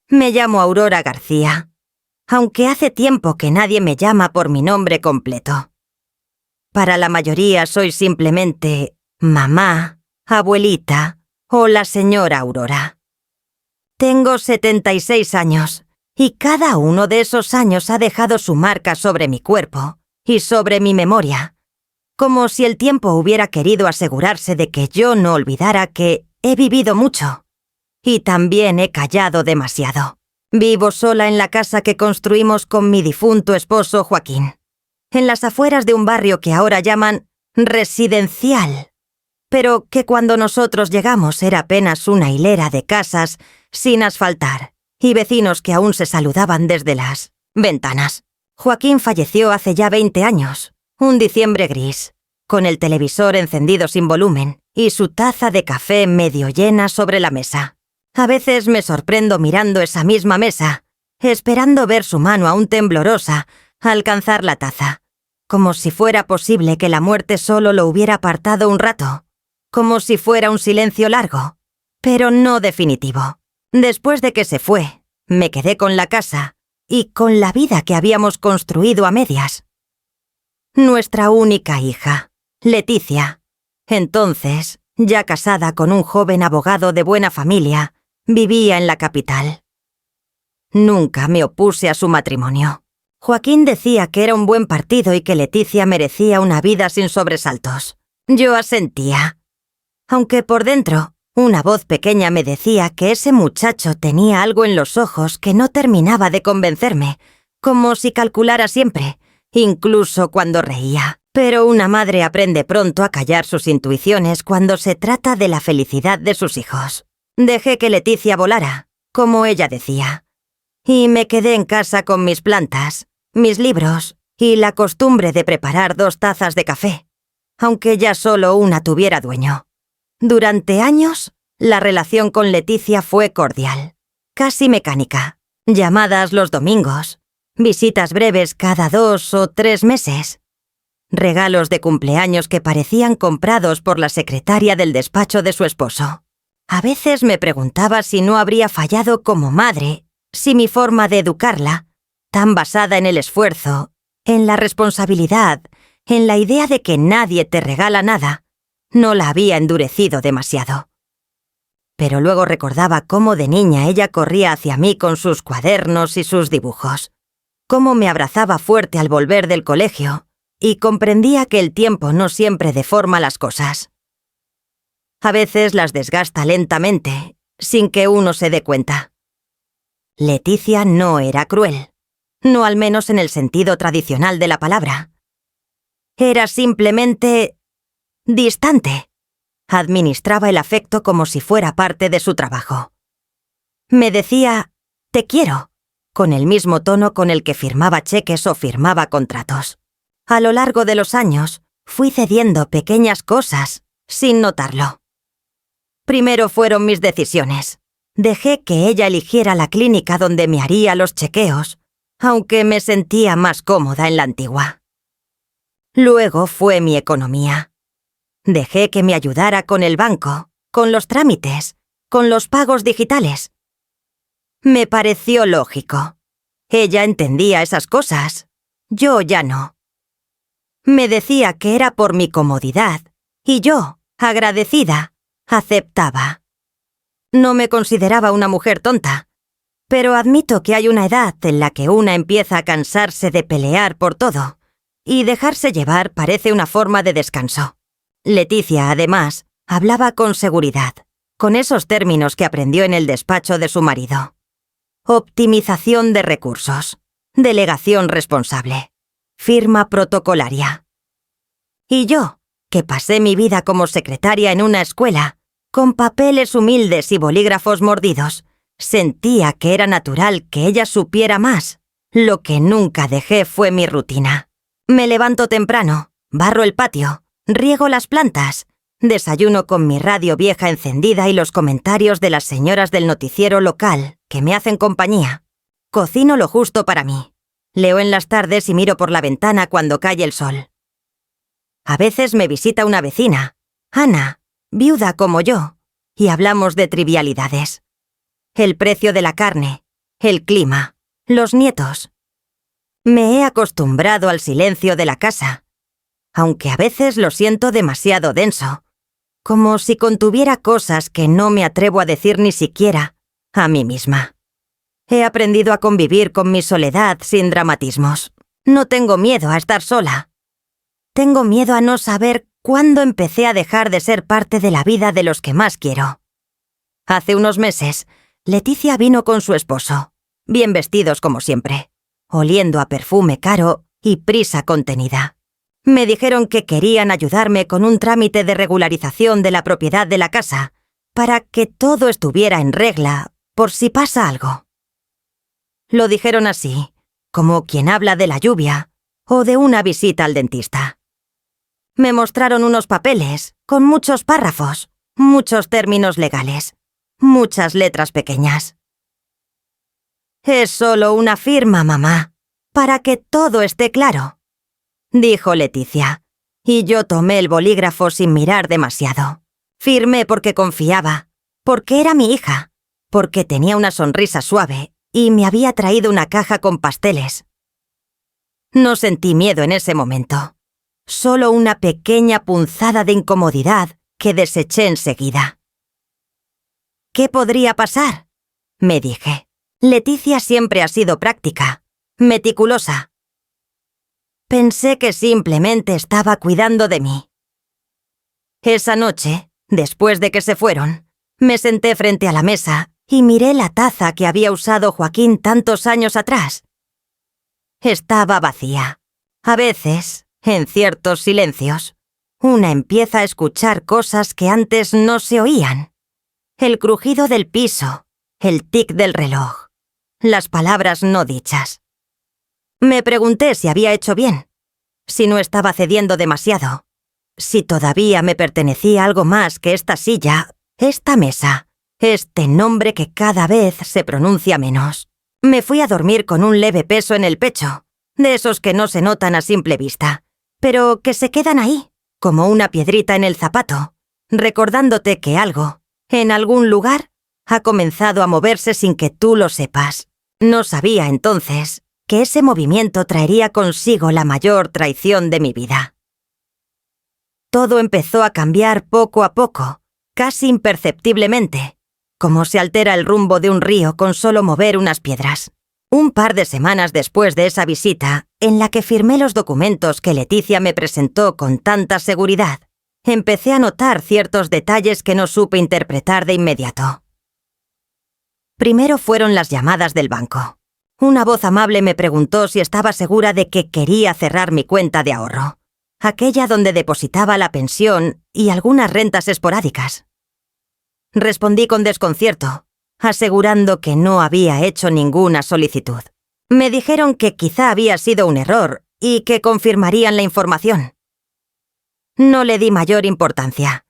Me llamo Aurora García, aunque hace tiempo que nadie me llama por mi nombre completo. Para la mayoría soy simplemente mamá, abuelita o la señora Aurora. Tengo 76 años y cada uno de esos años ha dejado su marca sobre mi cuerpo y sobre mi memoria, como si el tiempo hubiera querido asegurarse de que yo no olvidara que he vivido mucho y también he callado demasiado. Vivo sola en la casa que construimos con mi difunto esposo Joaquín, en las afueras de un barrio que ahora llaman residencial, pero que cuando nosotros llegamos era apenas una hilera de casas sin asfaltar y vecinos que aún se saludaban desde las ventanas. Joaquín falleció hace ya 20 años, un diciembre gris, con el televisor encendido sin volumen y su taza de café medio llena sobre la mesa. A veces me sorprendo mirando esa misma mesa, esperando ver su mano aún temblorosa alcanzar la taza, como si fuera posible que la muerte solo lo hubiera apartado un rato, como si fuera un silencio largo, pero no definitivo. Después de que se fue, me quedé con la casa y con la vida que habíamos construido a medias. Nuestra única hija, Leticia, entonces, ya casada con un joven abogado de buena familia, vivía en la capital. Nunca me opuse a su matrimonio. Joaquín decía que era un buen partido y que Leticia merecía una vida sin sobresaltos. Yo asentía. Aunque por dentro, una voz pequeña me decía que ese muchacho tenía algo en los ojos que no terminaba de convencerme, como si calculara siempre, incluso cuando reía. Pero una madre aprende pronto a callar sus intuiciones cuando se trata de la felicidad de sus hijos. Dejé que Leticia volara, como ella decía, y me quedé en casa con mis plantas, mis libros y la costumbre de preparar 2 tazas de café, aunque ya solo una tuviera dueño. Durante años, la relación con Leticia fue cordial, casi mecánica, llamadas los domingos, visitas breves cada 2 o 3 meses, regalos de cumpleaños que parecían comprados por la secretaria del despacho de su esposo. A veces me preguntaba si no habría fallado como madre, si mi forma de educarla, tan basada en el esfuerzo, en la responsabilidad, en la idea de que nadie te regala nada, no la había endurecido demasiado. Pero luego recordaba cómo de niña ella corría hacia mí con sus cuadernos y sus dibujos, cómo me abrazaba fuerte al volver del colegio, y comprendía que el tiempo no siempre deforma las cosas. A veces las desgasta lentamente, sin que uno se dé cuenta. Leticia no era cruel, no al menos en el sentido tradicional de la palabra. Era simplemente distante. Administraba el afecto como si fuera parte de su trabajo. Me decía, «te quiero», con el mismo tono con el que firmaba cheques o firmaba contratos. A lo largo de los años, fui cediendo pequeñas cosas, sin notarlo. Primero fueron mis decisiones. Dejé que ella eligiera la clínica donde me haría los chequeos, aunque me sentía más cómoda en la antigua. Luego fue mi economía. Dejé que me ayudara con el banco, con los trámites, con los pagos digitales. Me pareció lógico. Ella entendía esas cosas. Yo ya no. Me decía que era por mi comodidad, y yo, agradecida, aceptaba. No me consideraba una mujer tonta, pero admito que hay una edad en la que una empieza a cansarse de pelear por todo, y dejarse llevar parece una forma de descanso. Leticia, además, hablaba con seguridad, con esos términos que aprendió en el despacho de su marido. Optimización de recursos, delegación responsable, firma protocolaria. Y yo, que pasé mi vida como secretaria en una escuela, con papeles humildes y bolígrafos mordidos, sentía que era natural que ella supiera más. Lo que nunca dejé fue mi rutina. Me levanto temprano, barro el patio, riego las plantas, desayuno con mi radio vieja encendida y los comentarios de las señoras del noticiero local que me hacen compañía. Cocino lo justo para mí. Leo en las tardes y miro por la ventana cuando cae el sol. A veces me visita una vecina, Ana, viuda como yo, y hablamos de trivialidades. El precio de la carne, el clima, los nietos. Me he acostumbrado al silencio de la casa, aunque a veces lo siento demasiado denso, como si contuviera cosas que no me atrevo a decir ni siquiera a mí misma. He aprendido a convivir con mi soledad sin dramatismos. No tengo miedo a estar sola. Tengo miedo a no saber cuándo empecé a dejar de ser parte de la vida de los que más quiero. Hace unos meses, Leticia vino con su esposo, bien vestidos como siempre, oliendo a perfume caro y prisa contenida. Me dijeron que querían ayudarme con un trámite de regularización de la propiedad de la casa, para que todo estuviera en regla por si pasa algo. Lo dijeron así, como quien habla de la lluvia o de una visita al dentista. Me mostraron unos papeles con muchos párrafos, muchos términos legales, muchas letras pequeñas. «Es solo una firma, mamá, para que todo esté claro», dijo Leticia, y yo tomé el bolígrafo sin mirar demasiado. Firmé porque confiaba, porque era mi hija, porque tenía una sonrisa suave y me había traído una caja con pasteles. No sentí miedo en ese momento, solo una pequeña punzada de incomodidad que deseché enseguida. ¿Qué podría pasar?, me dije. Leticia siempre ha sido práctica, meticulosa. Pensé que simplemente estaba cuidando de mí. Esa noche, después de que se fueron, me senté frente a la mesa y miré la taza que había usado Joaquín tantos años atrás. Estaba vacía. A veces, en ciertos silencios, una empieza a escuchar cosas que antes no se oían. El crujido del piso, el tic del reloj, las palabras no dichas. Me pregunté si había hecho bien, si no estaba cediendo demasiado, si todavía me pertenecía algo más que esta silla, esta mesa, este nombre que cada vez se pronuncia menos. Me fui a dormir con un leve peso en el pecho, de esos que no se notan a simple vista, pero que se quedan ahí, como una piedrita en el zapato, recordándote que algo, en algún lugar, ha comenzado a moverse sin que tú lo sepas. No sabía entonces que ese movimiento traería consigo la mayor traición de mi vida. Todo empezó a cambiar poco a poco, casi imperceptiblemente, como se altera el rumbo de un río con solo mover unas piedras. Un par de semanas después de esa visita, en la que firmé los documentos que Leticia me presentó con tanta seguridad, empecé a notar ciertos detalles que no supe interpretar de inmediato. Primero fueron las llamadas del banco. Una voz amable me preguntó si estaba segura de que quería cerrar mi cuenta de ahorro, aquella donde depositaba la pensión y algunas rentas esporádicas. Respondí con desconcierto, asegurando que no había hecho ninguna solicitud. Me dijeron que quizá había sido un error y que confirmarían la información. No le di mayor importancia.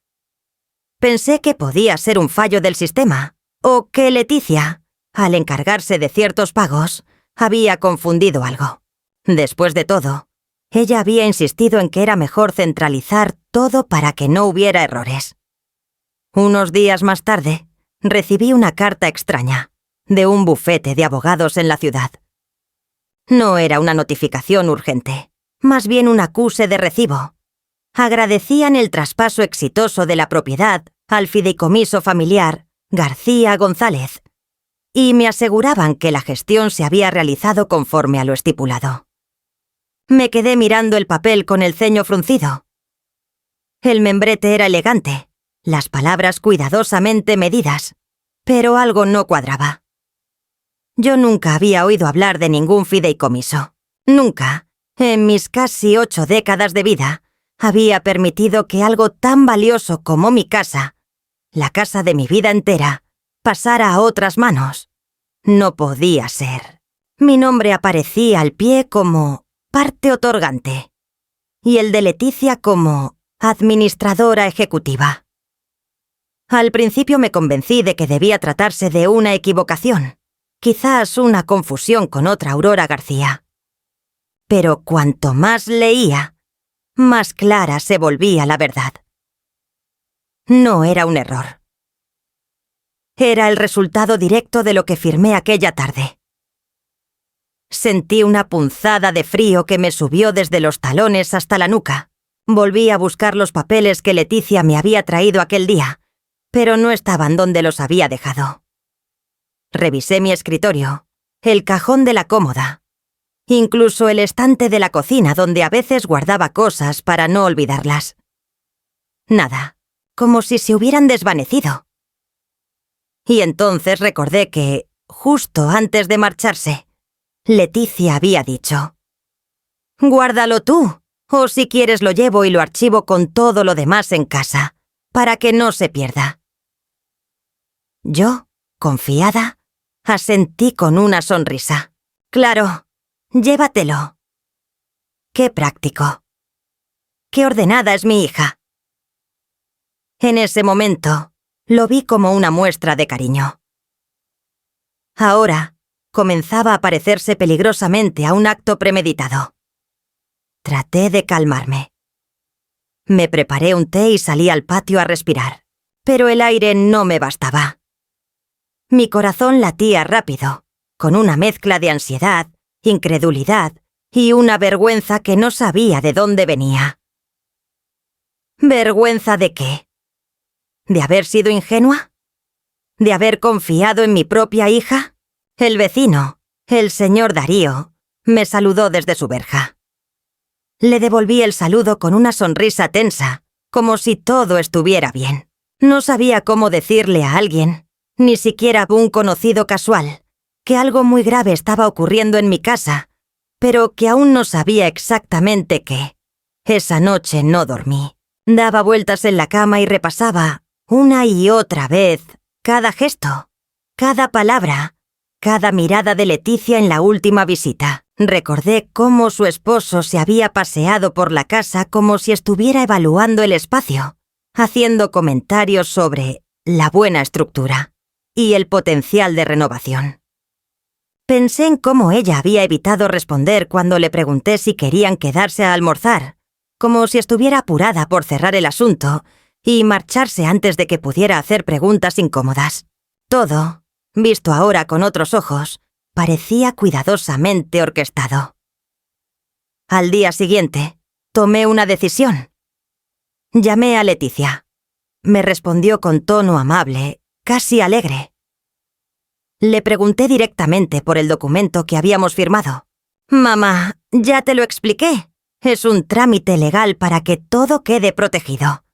Pensé que podía ser un fallo del sistema, o que Leticia, al encargarse de ciertos pagos, había confundido algo. Después de todo, ella había insistido en que era mejor centralizar todo para que no hubiera errores. Unos días más tarde, recibí una carta extraña, de un bufete de abogados en la ciudad. No era una notificación urgente, más bien un acuse de recibo. Agradecían el traspaso exitoso de la propiedad al fideicomiso familiar García González, y me aseguraban que la gestión se había realizado conforme a lo estipulado. Me quedé mirando el papel con el ceño fruncido. El membrete era elegante, las palabras cuidadosamente medidas, pero algo no cuadraba. Yo nunca había oído hablar de ningún fideicomiso. Nunca, en mis casi 8 décadas de vida, había permitido que algo tan valioso como mi casa, la casa de mi vida entera, pasara a otras manos. No podía ser. Mi nombre aparecía al pie como parte otorgante y el de Leticia como administradora ejecutiva. Al principio me convencí de que debía tratarse de una equivocación, quizás una confusión con otra Aurora García. Pero cuanto más leía, más clara se volvía la verdad. No era un error. Era el resultado directo de lo que firmé aquella tarde. Sentí una punzada de frío que me subió desde los talones hasta la nuca. Volví a buscar los papeles que Leticia me había traído aquel día, pero no estaban donde los había dejado. Revisé mi escritorio, el cajón de la cómoda, incluso el estante de la cocina donde a veces guardaba cosas para no olvidarlas. Nada, como si se hubieran desvanecido. Y entonces recordé que, justo antes de marcharse, Leticia había dicho: «Guárdalo tú, o si quieres lo llevo y lo archivo con todo lo demás en casa, para que no se pierda». Yo, confiada, asentí con una sonrisa. «Claro, llévatelo». Qué práctico. Qué ordenada es mi hija. En ese momento, lo vi como una muestra de cariño. Ahora, comenzaba a parecerse peligrosamente a un acto premeditado. Traté de calmarme. Me preparé un té y salí al patio a respirar, pero el aire no me bastaba. Mi corazón latía rápido, con una mezcla de ansiedad, incredulidad y una vergüenza que no sabía de dónde venía. ¿Vergüenza de qué? ¿De haber sido ingenua? ¿De haber confiado en mi propia hija? El vecino, el señor Darío, me saludó desde su verja. Le devolví el saludo con una sonrisa tensa, como si todo estuviera bien. No sabía cómo decirle a alguien, ni siquiera a un conocido casual, que algo muy grave estaba ocurriendo en mi casa, pero que aún no sabía exactamente qué. Esa noche no dormí. Daba vueltas en la cama y repasaba, una y otra vez, cada gesto, cada palabra, cada mirada de Leticia en la última visita. Recordé cómo su esposo se había paseado por la casa como si estuviera evaluando el espacio, haciendo comentarios sobre la buena estructura y el potencial de renovación. Pensé en cómo ella había evitado responder cuando le pregunté si querían quedarse a almorzar, como si estuviera apurada por cerrar el asunto y marcharse antes de que pudiera hacer preguntas incómodas. Todo, visto ahora con otros ojos, parecía cuidadosamente orquestado. Al día siguiente, tomé una decisión. Llamé a Leticia. Me respondió con tono amable, casi alegre. Le pregunté directamente por el documento que habíamos firmado. «Mamá, ya te lo expliqué. Es un trámite legal para que todo quede protegido.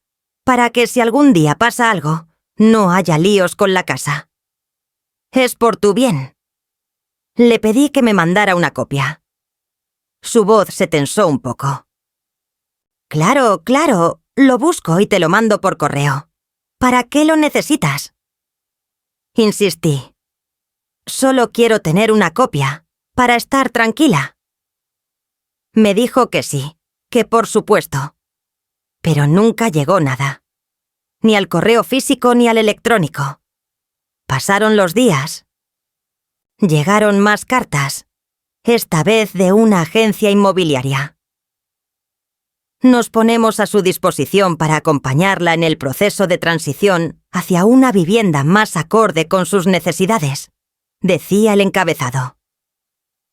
Para que si algún día pasa algo, no haya líos con la casa. Es por tu bien». Le pedí que me mandara una copia. Su voz se tensó un poco. «Claro, claro, lo busco y te lo mando por correo. ¿Para qué lo necesitas?». Insistí. «Solo quiero tener una copia, para estar tranquila». Me dijo que sí, que por supuesto. Pero nunca llegó nada. Ni al correo físico ni al electrónico. Pasaron los días. Llegaron más cartas, esta vez de una agencia inmobiliaria. «Nos ponemos a su disposición para acompañarla en el proceso de transición hacia una vivienda más acorde con sus necesidades», decía el encabezado.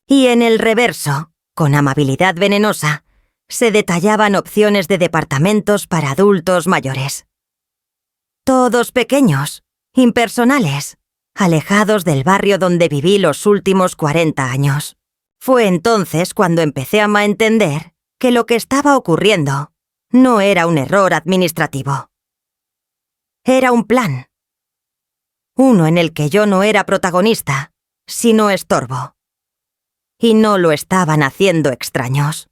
Y en el reverso, con amabilidad venenosa, se detallaban opciones de departamentos para adultos mayores. Todos pequeños, impersonales, alejados del barrio donde viví los últimos 40 años. Fue entonces cuando empecé a entender que lo que estaba ocurriendo no era un error administrativo. Era un plan. Uno en el que yo no era protagonista, sino estorbo. Y no lo estaban haciendo extraños.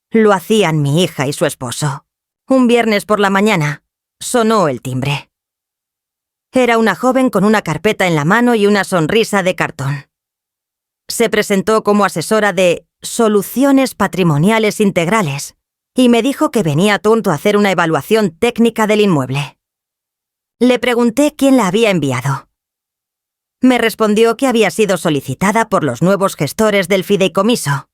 Lo hacían mi hija y su esposo. Un viernes por la mañana, sonó el timbre. Era una joven con una carpeta en la mano y una sonrisa de cartón. Se presentó como asesora de Soluciones Patrimoniales Integrales y me dijo que venía a Tonto a hacer una evaluación técnica del inmueble. Le pregunté quién la había enviado. Me respondió que había sido solicitada por los nuevos gestores del fideicomiso.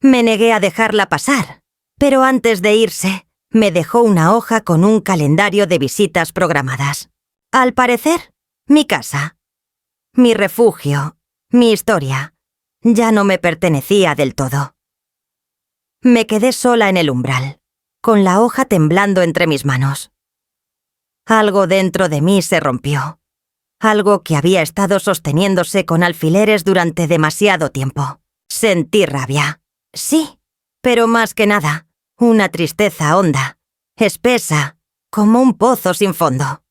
Me negué a dejarla pasar, pero antes de irse, me dejó una hoja con un calendario de visitas programadas. Al parecer, mi casa, mi refugio, mi historia, ya no me pertenecía del todo. Me quedé sola en el umbral, con la hoja temblando entre mis manos. Algo dentro de mí se rompió. Algo que había estado sosteniéndose con alfileres durante demasiado tiempo. Sentí rabia. Sí, pero más que nada, una tristeza honda, espesa, como un pozo sin fondo.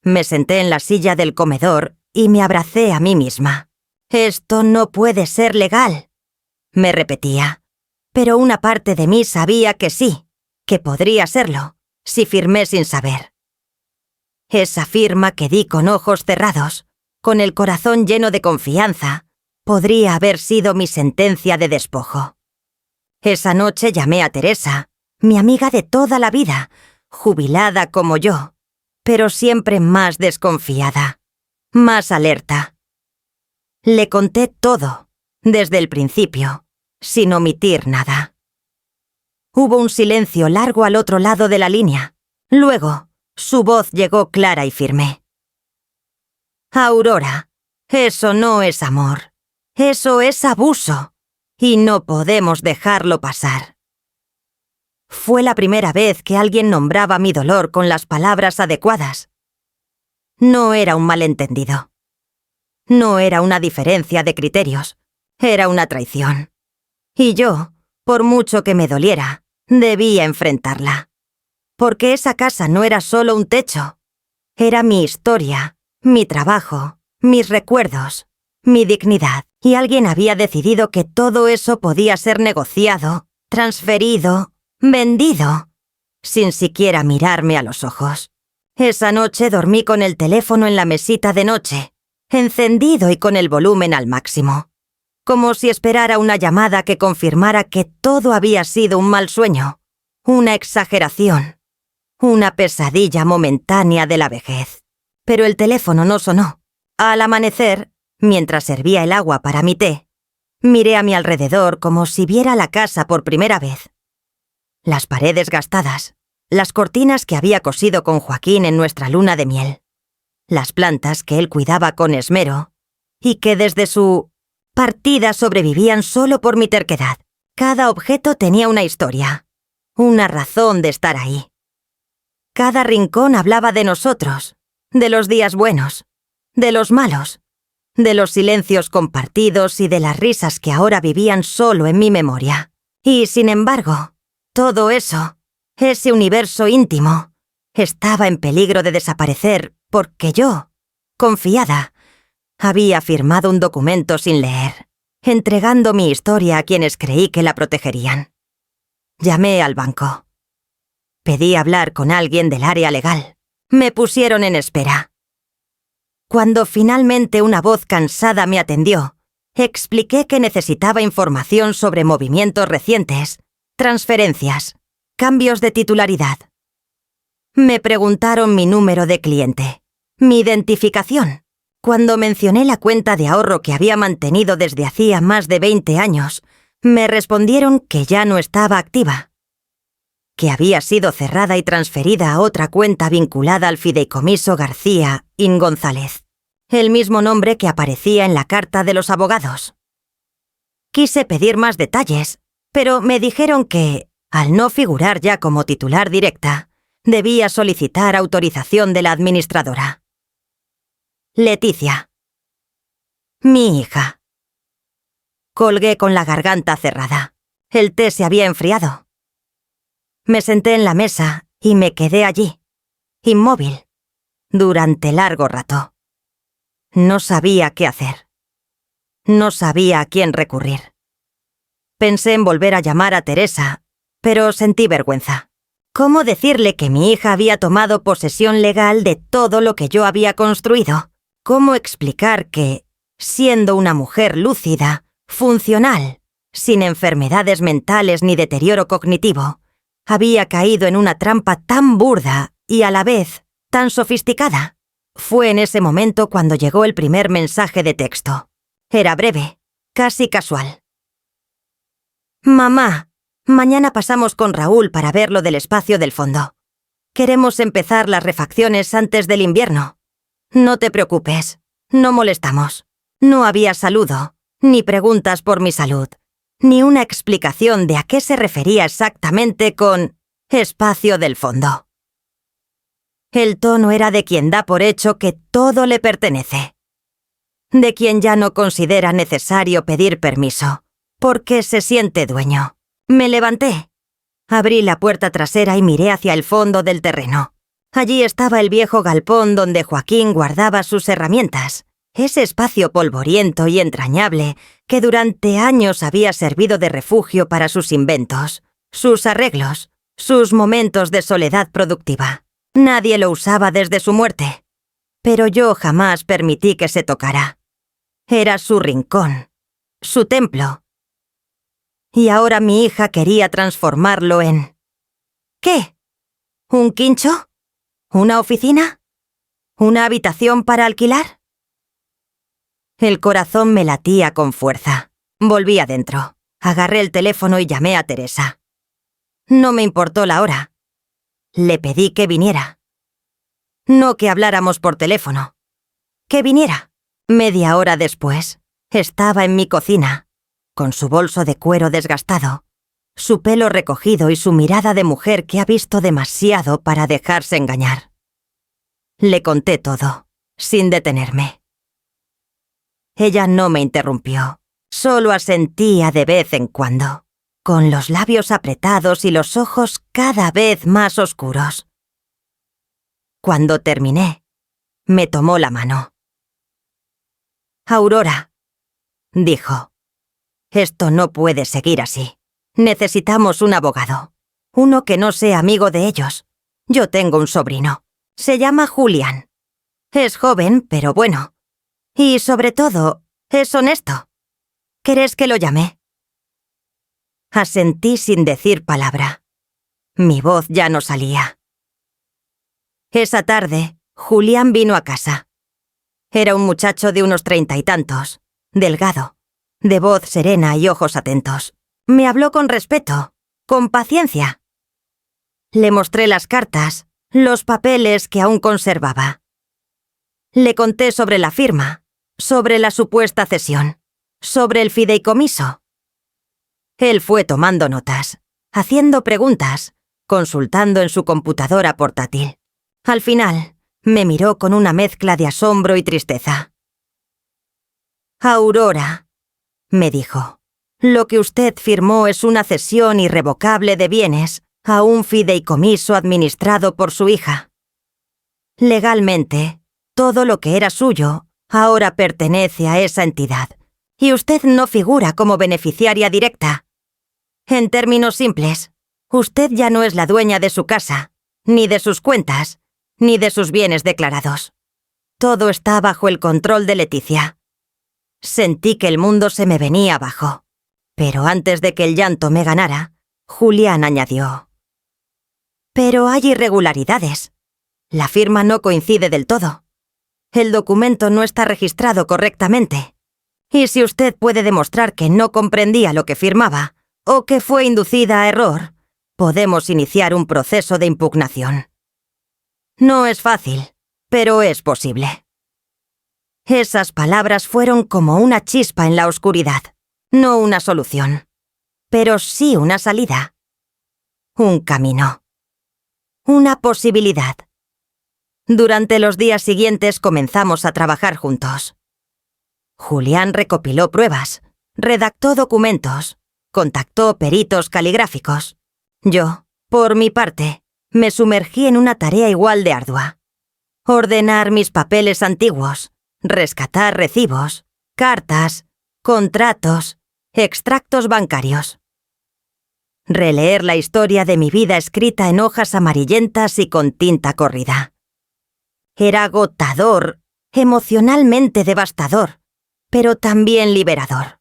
Me senté en la silla del comedor y me abracé a mí misma. «Esto no puede ser legal», me repetía. Pero una parte de mí sabía que sí, que podría serlo, si firmé sin saber. Esa firma que di con ojos cerrados, con el corazón lleno de confianza, podría haber sido mi sentencia de despojo. Esa noche llamé a Teresa, mi amiga de toda la vida, jubilada como yo, pero siempre más desconfiada, más alerta. Le conté todo, desde el principio, sin omitir nada. Hubo un silencio largo al otro lado de la línea. Luego, su voz llegó clara y firme. «Aurora, eso no es amor. Eso es abuso. Y no podemos dejarlo pasar». Fue la primera vez que alguien nombraba mi dolor con las palabras adecuadas. No era un malentendido. No era una diferencia de criterios. Era una traición. Y yo, por mucho que me doliera, debía enfrentarla. Porque esa casa no era solo un techo. Era mi historia, mi trabajo, mis recuerdos, mi dignidad. Y alguien había decidido que todo eso podía ser negociado, transferido, vendido, sin siquiera mirarme a los ojos. Esa noche dormí con el teléfono en la mesita de noche, encendido y con el volumen al máximo, como si esperara una llamada que confirmara que todo había sido un mal sueño, una exageración, una pesadilla momentánea de la vejez. Pero el teléfono no sonó. Al amanecer, mientras servía el agua para mi té, miré a mi alrededor como si viera la casa por primera vez. Las paredes gastadas, las cortinas que había cosido con Joaquín en nuestra luna de miel, las plantas que él cuidaba con esmero y que desde su partida sobrevivían solo por mi terquedad. Cada objeto tenía una historia, una razón de estar ahí. Cada rincón hablaba de nosotros, de los días buenos, de los malos, de los silencios compartidos y de las risas que ahora vivían solo en mi memoria. Y, sin embargo, todo eso, ese universo íntimo, estaba en peligro de desaparecer porque yo, confiada, había firmado un documento sin leer, entregando mi historia a quienes creí que la protegerían. Llamé al banco. Pedí hablar con alguien del área legal. Me pusieron en espera. Cuando finalmente una voz cansada me atendió, expliqué que necesitaba información sobre movimientos recientes, transferencias, cambios de titularidad. Me preguntaron mi número de cliente, mi identificación. Cuando mencioné la cuenta de ahorro que había mantenido desde hacía más de 20 años, me respondieron que ya no estaba activa, que había sido cerrada y transferida a otra cuenta vinculada al fideicomiso García y González, el mismo nombre que aparecía en la carta de los abogados. Quise pedir más detalles, pero me dijeron que, al no figurar ya como titular directa, debía solicitar autorización de la administradora. Leticia. Mi hija. Colgué con la garganta cerrada. El té se había enfriado. Me senté en la mesa y me quedé allí, inmóvil, durante largo rato. No sabía qué hacer. No sabía a quién recurrir. Pensé en volver a llamar a Teresa, pero sentí vergüenza. ¿Cómo decirle que mi hija había tomado posesión legal de todo lo que yo había construido? ¿Cómo explicar que, siendo una mujer lúcida, funcional, sin enfermedades mentales ni deterioro cognitivo, había caído en una trampa tan burda y a la vez tan sofisticada? Fue en ese momento cuando llegó el primer mensaje de texto. Era breve, casi casual. «Mamá, mañana pasamos con Raúl para ver lo del espacio del fondo. Queremos empezar las refacciones antes del invierno. No te preocupes, no molestamos». No había saludo, ni preguntas por mi salud, ni una explicación de a qué se refería exactamente con espacio del fondo. El tono era de quien da por hecho que todo le pertenece, de quien ya no considera necesario pedir permiso, porque se siente dueño. Me levanté. Abrí la puerta trasera y miré hacia el fondo del terreno. Allí estaba el viejo galpón donde Joaquín guardaba sus herramientas, ese espacio polvoriento y entrañable que durante años había servido de refugio para sus inventos, sus arreglos, sus momentos de soledad productiva. Nadie lo usaba desde su muerte, pero yo jamás permití que se tocara. Era su rincón, su templo. Y ahora mi hija quería transformarlo en... ¿Qué? ¿Un quincho? ¿Una oficina? ¿Una habitación para alquilar? El corazón me latía con fuerza. Volví adentro. Agarré el teléfono y llamé a Teresa. No me importó la hora. Le pedí que viniera. No que habláramos por teléfono. Que viniera. Media hora después, estaba en mi cocina, con su bolso de cuero desgastado, su pelo recogido y su mirada de mujer que ha visto demasiado para dejarse engañar. Le conté todo, sin detenerme. Ella no me interrumpió, solo asentía de vez en cuando, con los labios apretados y los ojos cada vez más oscuros. Cuando terminé, me tomó la mano. «Aurora», dijo, «esto no puede seguir así. Necesitamos un abogado, uno que no sea amigo de ellos. Yo tengo un sobrino. Se llama Julián. Es joven, pero bueno. Y sobre todo, es honesto. ¿Querés que lo llame?» Asentí sin decir palabra. Mi voz ya no salía. Esa tarde, Julián vino a casa. Era un muchacho de unos 30 y tantos, delgado, de voz serena y ojos atentos. Me habló con respeto, con paciencia. Le mostré las cartas, los papeles que aún conservaba. Le conté sobre la firma, sobre la supuesta cesión, sobre el fideicomiso. Él fue tomando notas, haciendo preguntas, consultando en su computadora portátil. Al final, me miró con una mezcla de asombro y tristeza. «Aurora», me dijo, «lo que usted firmó es una cesión irrevocable de bienes a un fideicomiso administrado por su hija. Legalmente, todo lo que era suyo ahora pertenece a esa entidad, y usted no figura como beneficiaria directa. En términos simples, usted ya no es la dueña de su casa, ni de sus cuentas, ni de sus bienes declarados. Todo está bajo el control de Leticia». Sentí que el mundo se me venía abajo, pero antes de que el llanto me ganara, Julián añadió: «Pero hay irregularidades. La firma no coincide del todo. El documento no está registrado correctamente. Y si usted puede demostrar que no comprendía lo que firmaba, o que fue inducida a error, podemos iniciar un proceso de impugnación. No es fácil, pero es posible». Esas palabras fueron como una chispa en la oscuridad, no una solución, pero sí una salida, un camino, una posibilidad. Durante los días siguientes comenzamos a trabajar juntos. Julián recopiló pruebas, redactó documentos, contactó peritos caligráficos. Yo, por mi parte, me sumergí en una tarea igual de ardua: ordenar mis papeles antiguos, rescatar recibos, cartas, contratos, extractos bancarios. Releer la historia de mi vida escrita en hojas amarillentas y con tinta corrida. Era agotador, emocionalmente devastador, pero también liberador.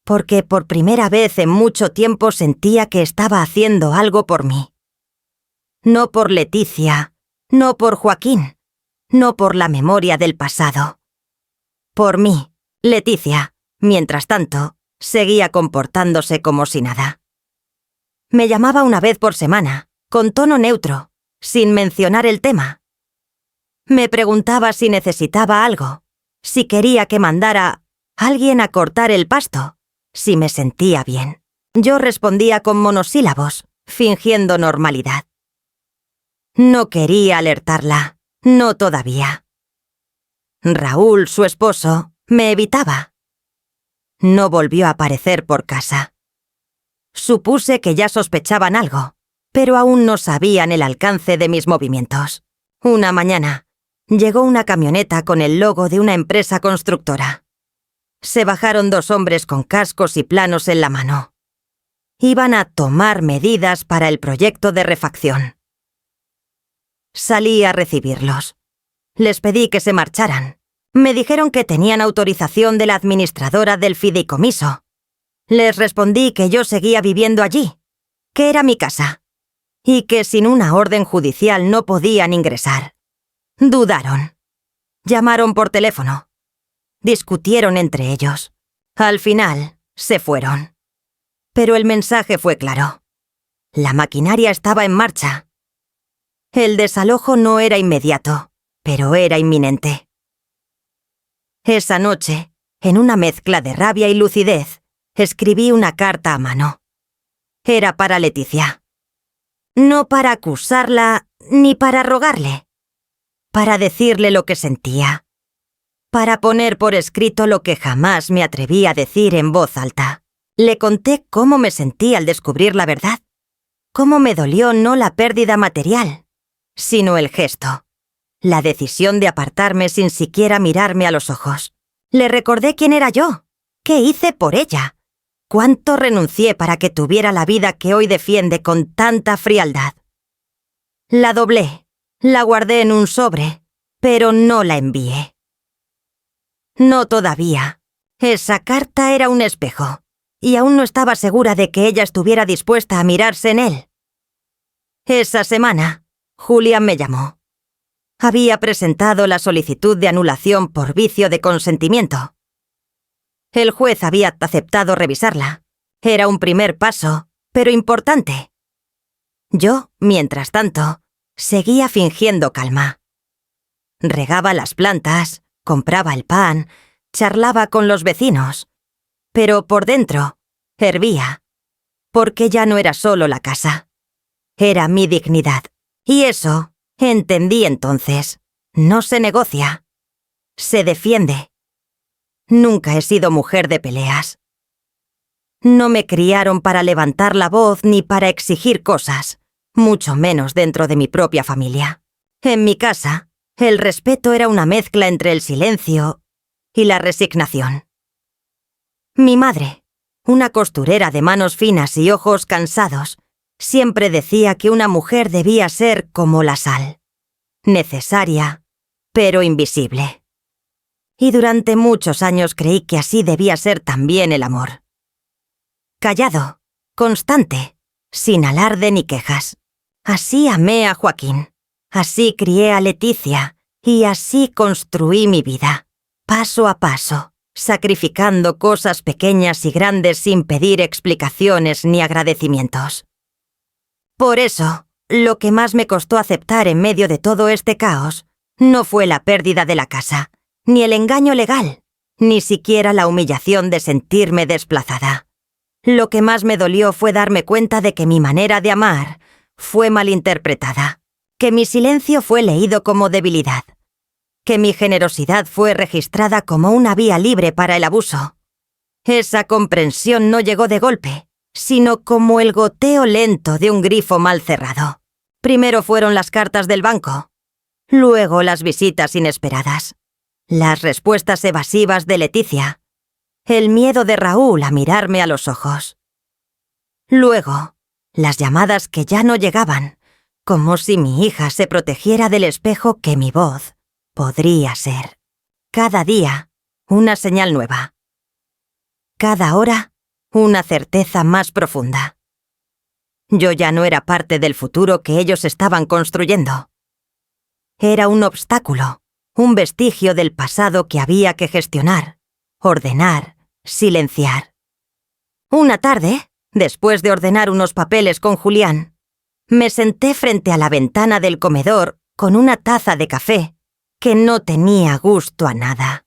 Porque por primera vez en mucho tiempo sentía que estaba haciendo algo por mí. No por Leticia, no por Joaquín, no por la memoria del pasado. Por mí, Leticia, mientras tanto, seguía comportándose como si nada. Me llamaba una vez por semana, con tono neutro, sin mencionar el tema. Me preguntaba si necesitaba algo, si quería que mandara alguien a cortar el pasto, si me sentía bien. Yo respondía con monosílabos, fingiendo normalidad. No quería alertarla, no todavía. Raúl, su esposo, me evitaba. No volvió a aparecer por casa. Supuse que ya sospechaban algo, pero aún no sabían el alcance de mis movimientos. Una mañana, llegó una camioneta con el logo de una empresa constructora. Se bajaron 2 hombres con cascos y planos en la mano. Iban a tomar medidas para el proyecto de refacción. Salí a recibirlos. Les pedí que se marcharan. Me dijeron que tenían autorización de la administradora del fideicomiso. Les respondí que yo seguía viviendo allí, que era mi casa, y que sin una orden judicial no podían ingresar. Dudaron. Llamaron por teléfono. Discutieron entre ellos. Al final, se fueron. Pero el mensaje fue claro. La maquinaria estaba en marcha. El desalojo no era inmediato, pero era inminente. Esa noche, en una mezcla de rabia y lucidez, escribí una carta a mano. Era para Leticia. No para acusarla ni para rogarle. Para decirle lo que sentía. Para poner por escrito lo que jamás me atreví a decir en voz alta. Le conté cómo me sentí al descubrir la verdad. Cómo me dolió no la pérdida material, sino el gesto. La decisión de apartarme sin siquiera mirarme a los ojos. Le recordé quién era yo. ¿Qué hice por ella? ¿Cuánto renuncié para que tuviera la vida que hoy defiende con tanta frialdad? La doblé, la guardé en un sobre, pero no la envié. No todavía. Esa carta era un espejo, y aún no estaba segura de que ella estuviera dispuesta a mirarse en él. Esa semana, Julián me llamó. Había presentado la solicitud de anulación por vicio de consentimiento. El juez había aceptado revisarla. Era un primer paso, pero importante. Yo, mientras tanto, seguía fingiendo calma. Regaba las plantas, compraba el pan, charlaba con los vecinos. Pero por dentro, hervía, porque ya no era solo la casa. Era mi dignidad. Y eso, entendí entonces, no se negocia. Se defiende. Nunca he sido mujer de peleas. No me criaron para levantar la voz ni para exigir cosas, mucho menos dentro de mi propia familia. En mi casa, el respeto era una mezcla entre el silencio y la resignación. Mi madre, una costurera de manos finas y ojos cansados, siempre decía que una mujer debía ser como la sal, necesaria, pero invisible. Y durante muchos años creí que así debía ser también el amor. Callado, constante, sin alarde ni quejas. Así amé a Joaquín, así crié a Leticia y así construí mi vida, paso a paso, sacrificando cosas pequeñas y grandes sin pedir explicaciones ni agradecimientos. Por eso, lo que más me costó aceptar en medio de todo este caos no fue la pérdida de la casa, ni el engaño legal, ni siquiera la humillación de sentirme desplazada. Lo que más me dolió fue darme cuenta de que mi manera de amar fue malinterpretada, que mi silencio fue leído como debilidad, que mi generosidad fue registrada como una vía libre para el abuso. Esa comprensión no llegó de golpe, sino como el goteo lento de un grifo mal cerrado. Primero fueron las cartas del banco, luego las visitas inesperadas, las respuestas evasivas de Leticia, el miedo de Raúl a mirarme a los ojos. Luego, las llamadas que ya no llegaban, como si mi hija se protegiera del espejo que mi voz podría ser. Cada día, una señal nueva. Cada hora, una certeza más profunda. Yo ya no era parte del futuro que ellos estaban construyendo. Era un obstáculo, un vestigio del pasado que había que gestionar, ordenar, silenciar. Una tarde, después de ordenar unos papeles con Julián, me senté frente a la ventana del comedor con una taza de café que no tenía gusto a nada.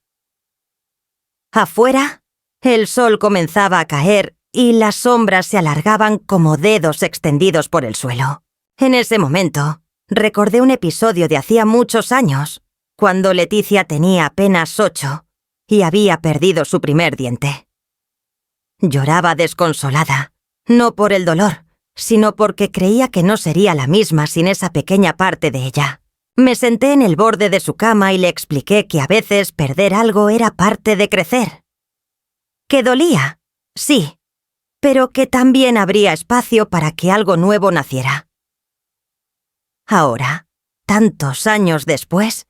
Afuera, el sol comenzaba a caer y las sombras se alargaban como dedos extendidos por el suelo. En ese momento, recordé un episodio de hacía muchos años, cuando Leticia tenía apenas 8 y había perdido su primer diente. Lloraba desconsolada, no por el dolor, sino porque creía que no sería la misma sin esa pequeña parte de ella. Me senté en el borde de su cama y le expliqué que a veces perder algo era parte de crecer. Que dolía, sí, pero que también habría espacio para que algo nuevo naciera. Ahora, tantos años después,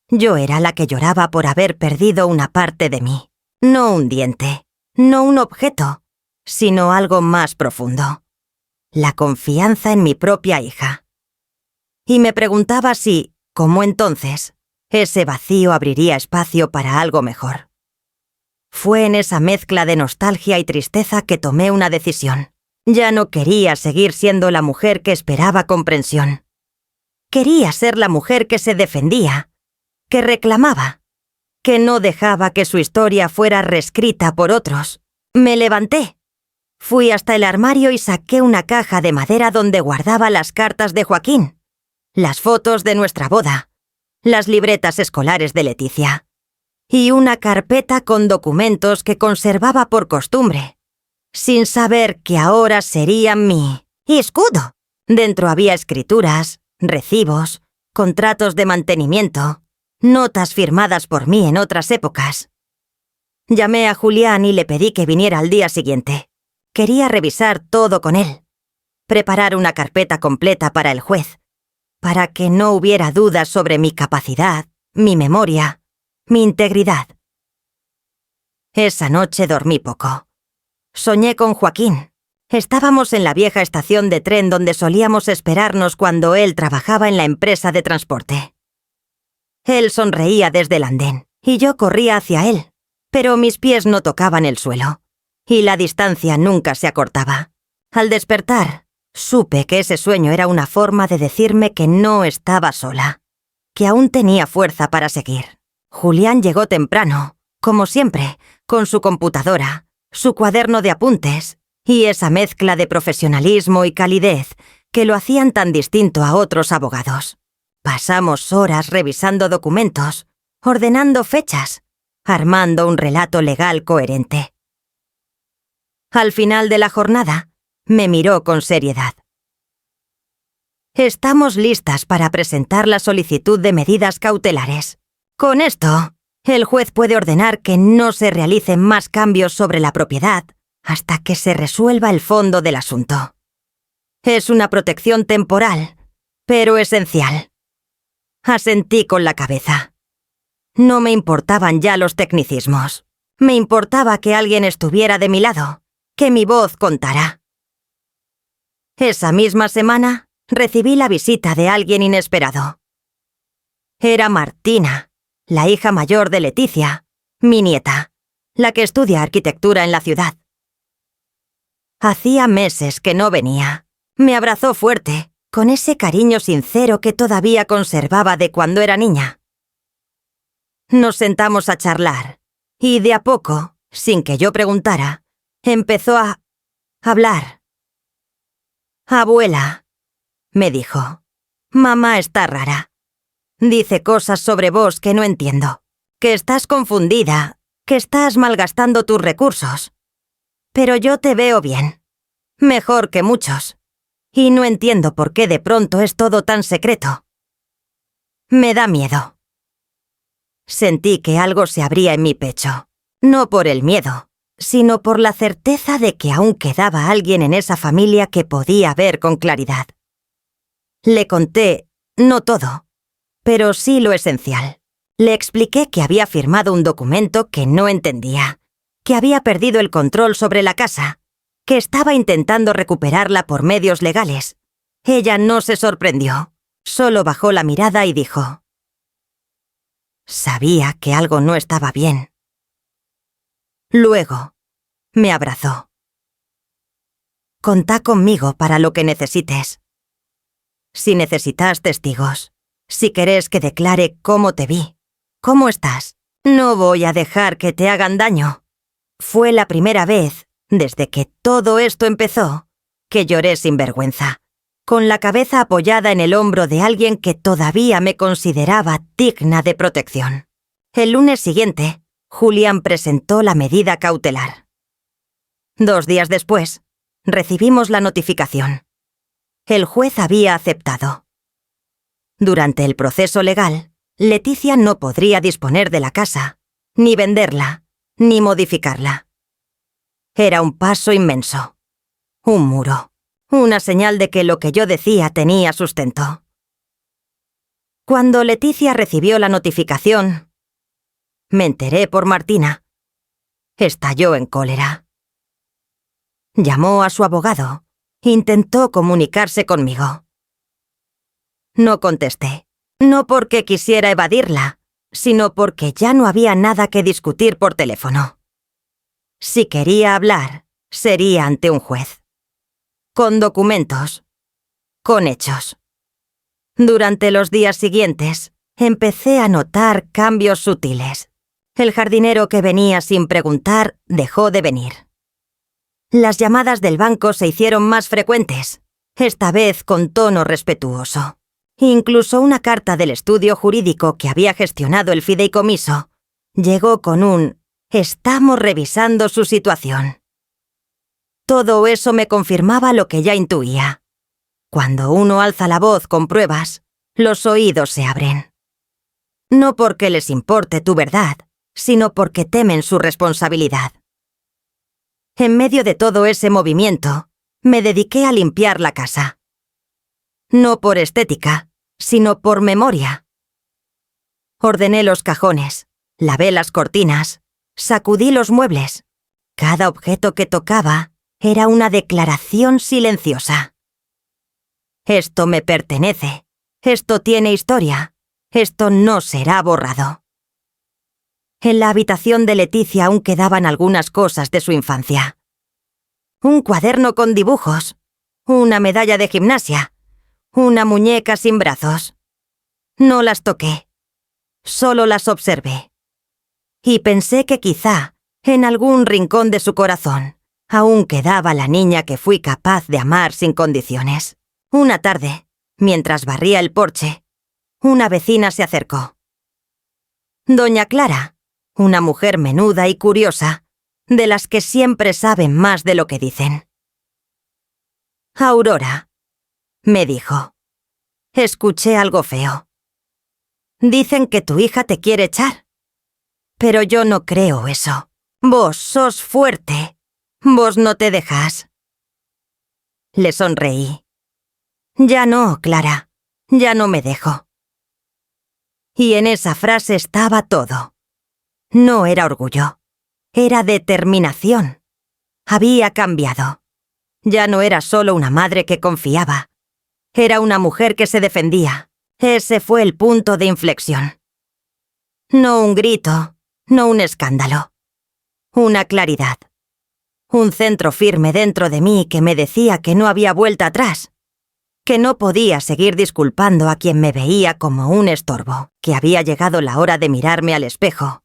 yo era la que lloraba por haber perdido una parte de mí. No un diente, no un objeto, sino algo más profundo. La confianza en mi propia hija. Y me preguntaba si, como entonces, ese vacío abriría espacio para algo mejor. Fue en esa mezcla de nostalgia y tristeza que tomé una decisión. Ya no quería seguir siendo la mujer que esperaba comprensión. Quería ser la mujer que se defendía, que reclamaba, que no dejaba que su historia fuera reescrita por otros. Me levanté. Fui hasta el armario y saqué una caja de madera donde guardaba las cartas de Joaquín, las fotos de nuestra boda, las libretas escolares de Leticia y una carpeta con documentos que conservaba por costumbre, sin saber que ahora serían mi escudo. Dentro había escrituras, recibos, contratos de mantenimiento, notas firmadas por mí en otras épocas. Llamé a Julián y le pedí que viniera al día siguiente. Quería revisar todo con él, preparar una carpeta completa para el juez, para que no hubiera dudas sobre mi capacidad, mi memoria, mi integridad. Esa noche dormí poco. Soñé con Joaquín. Estábamos en la vieja estación de tren donde solíamos esperarnos cuando él trabajaba en la empresa de transporte. Él sonreía desde el andén y yo corría hacia él, pero mis pies no tocaban el suelo y la distancia nunca se acortaba. Al despertar, supe que ese sueño era una forma de decirme que no estaba sola, que aún tenía fuerza para seguir. Julián llegó temprano, como siempre, con su computadora, su cuaderno de apuntes y esa mezcla de profesionalismo y calidez que lo hacían tan distinto a otros abogados. Pasamos horas revisando documentos, ordenando fechas, armando un relato legal coherente. Al final de la jornada, me miró con seriedad. Estamos listas para presentar la solicitud de medidas cautelares. Con esto, el juez puede ordenar que no se realicen más cambios sobre la propiedad hasta que se resuelva el fondo del asunto. Es una protección temporal, pero esencial. Asentí con la cabeza. No me importaban ya los tecnicismos. Me importaba que alguien estuviera de mi lado, que mi voz contara. Esa misma semana, recibí la visita de alguien inesperado. Era Martina, la hija mayor de Leticia, mi nieta, la que estudia arquitectura en la ciudad. Hacía meses que no venía. Me abrazó fuerte, con ese cariño sincero que todavía conservaba de cuando era niña. Nos sentamos a charlar, y de a poco, sin que yo preguntara, empezó a hablar. «Abuela», me dijo, «mamá está rara. Dice cosas sobre vos que no entiendo, que estás confundida, que estás malgastando tus recursos. Pero yo te veo bien, mejor que muchos, y no entiendo por qué de pronto es todo tan secreto. Me da miedo». Sentí que algo se abría en mi pecho, no por el miedo, sino por la certeza de que aún quedaba alguien en esa familia que podía ver con claridad. Le conté, no todo, pero sí lo esencial. Le expliqué que había firmado un documento que no entendía, que había perdido el control sobre la casa, que estaba intentando recuperarla por medios legales. Ella no se sorprendió, solo bajó la mirada y dijo: «Sabía que algo no estaba bien». Luego, me abrazó. «Contá conmigo para lo que necesites. Si necesitas testigos, si querés que declare cómo te vi, cómo estás, No voy a dejar que te hagan daño. Fue la primera vez, desde que todo esto empezó, que lloré sin vergüenza, con la cabeza apoyada en el hombro de alguien que todavía me consideraba digna de protección. El lunes siguiente, Julián presentó la medida cautelar. 2 días después, recibimos la notificación. El juez había aceptado. Durante el proceso legal, Leticia no podría disponer de la casa, ni venderla, ni modificarla. Era un paso inmenso, un muro, una señal de que lo que yo decía tenía sustento. Cuando Leticia recibió la notificación, me enteré por Martina. Estalló en cólera. Llamó a su abogado. Intentó comunicarse conmigo. No contesté, no porque quisiera evadirla, sino porque ya no había nada que discutir por teléfono. Si quería hablar, sería ante un juez. Con documentos. Con hechos. Durante los días siguientes, empecé a notar cambios sutiles. El jardinero que venía sin preguntar dejó de venir. Las llamadas del banco se hicieron más frecuentes, esta vez con tono respetuoso. Incluso una carta del estudio jurídico que había gestionado el fideicomiso llegó con un «Estamos revisando su situación». Todo eso me confirmaba lo que ya intuía. Cuando uno alza la voz con pruebas, los oídos se abren. No porque les importe tu verdad, sino porque temen su responsabilidad. En medio de todo ese movimiento, me dediqué a limpiar la casa. No por estética, sino por memoria. Ordené los cajones, lavé las cortinas, sacudí los muebles. Cada objeto que tocaba era una declaración silenciosa. Esto me pertenece, esto tiene historia, esto no será borrado. En la habitación de Leticia aún quedaban algunas cosas de su infancia. Un cuaderno con dibujos, una medalla de gimnasia, una muñeca sin brazos. No las toqué, solo las observé. Y pensé que quizá, en algún rincón de su corazón, aún quedaba la niña que fui capaz de amar sin condiciones. Una tarde, mientras barría el porche, una vecina se acercó. Doña Clara, una mujer menuda y curiosa, de las que siempre saben más de lo que dicen. «Aurora», me dijo, «escuché algo feo. Dicen que tu hija te quiere echar. Pero yo no creo eso. Vos sos fuerte. Vos no te dejas». Le sonreí. «Ya no, Clara, ya no me dejo». Y en esa frase estaba todo. No era orgullo, era determinación. Había cambiado. Ya no era solo una madre que confiaba. Era una mujer que se defendía. Ese fue el punto de inflexión. No un grito, no un escándalo. Una claridad. Un centro firme dentro de mí que me decía que no había vuelta atrás. Que no podía seguir disculpando a quien me veía como un estorbo. Que había llegado la hora de mirarme al espejo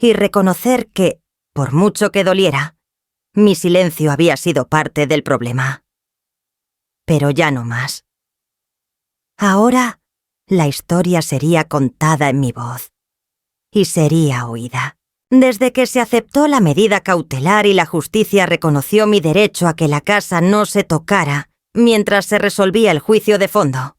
y reconocer que, por mucho que doliera, mi silencio había sido parte del problema. Pero ya no más. Ahora, la historia sería contada en mi voz. Y sería oída. Desde que se aceptó la medida cautelar y la justicia reconoció mi derecho a que la casa no se tocara mientras se resolvía el juicio de fondo,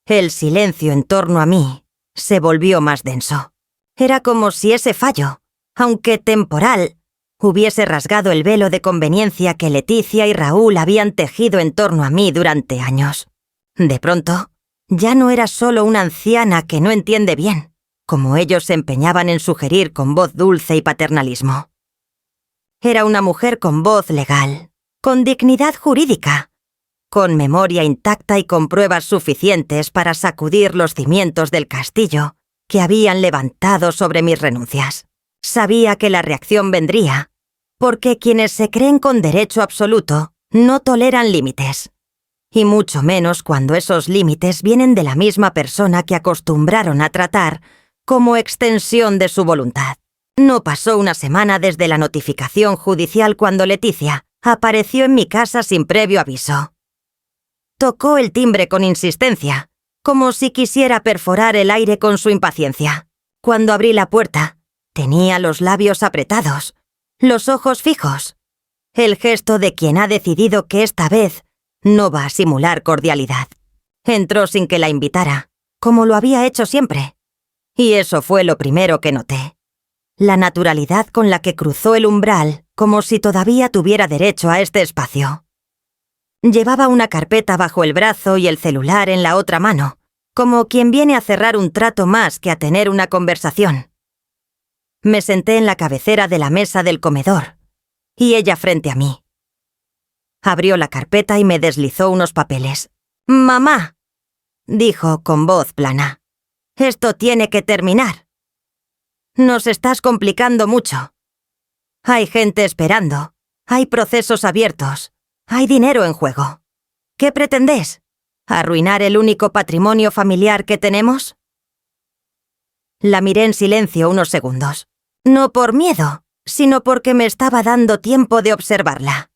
el silencio en torno a mí se volvió más denso. Era como si ese fallo, aunque temporal, hubiese rasgado el velo de conveniencia que Leticia y Raúl habían tejido en torno a mí durante años. De pronto, ya no era solo una anciana que no entiende bien, como ellos se empeñaban en sugerir con voz dulce y paternalismo. Era una mujer con voz legal, con dignidad jurídica, con memoria intacta y con pruebas suficientes para sacudir los cimientos del castillo que habían levantado sobre mis renuncias. Sabía que la reacción vendría, porque quienes se creen con derecho absoluto no toleran límites, y mucho menos cuando esos límites vienen de la misma persona que acostumbraron a tratar como extensión de su voluntad. No pasó una semana desde la notificación judicial cuando Leticia apareció en mi casa sin previo aviso. Tocó el timbre con insistencia, como si quisiera perforar el aire con su impaciencia. Cuando abrí la puerta, tenía los labios apretados, los ojos fijos, el gesto de quien ha decidido que esta vez no va a simular cordialidad. Entró sin que la invitara, como lo había hecho siempre. Y eso fue lo primero que noté. La naturalidad con la que cruzó el umbral, como si todavía tuviera derecho a este espacio. Llevaba una carpeta bajo el brazo y el celular en la otra mano, como quien viene a cerrar un trato más que a tener una conversación. Me senté en la cabecera de la mesa del comedor, y ella frente a mí. Abrió la carpeta y me deslizó unos papeles. «Mamá», dijo con voz plana, «esto tiene que terminar. Nos estás complicando mucho. Hay gente esperando, hay procesos abiertos, hay dinero en juego. ¿Qué pretendés? ¿Arruinar el único patrimonio familiar que tenemos?» La miré en silencio unos segundos. No por miedo, sino porque me estaba dando tiempo de observarla.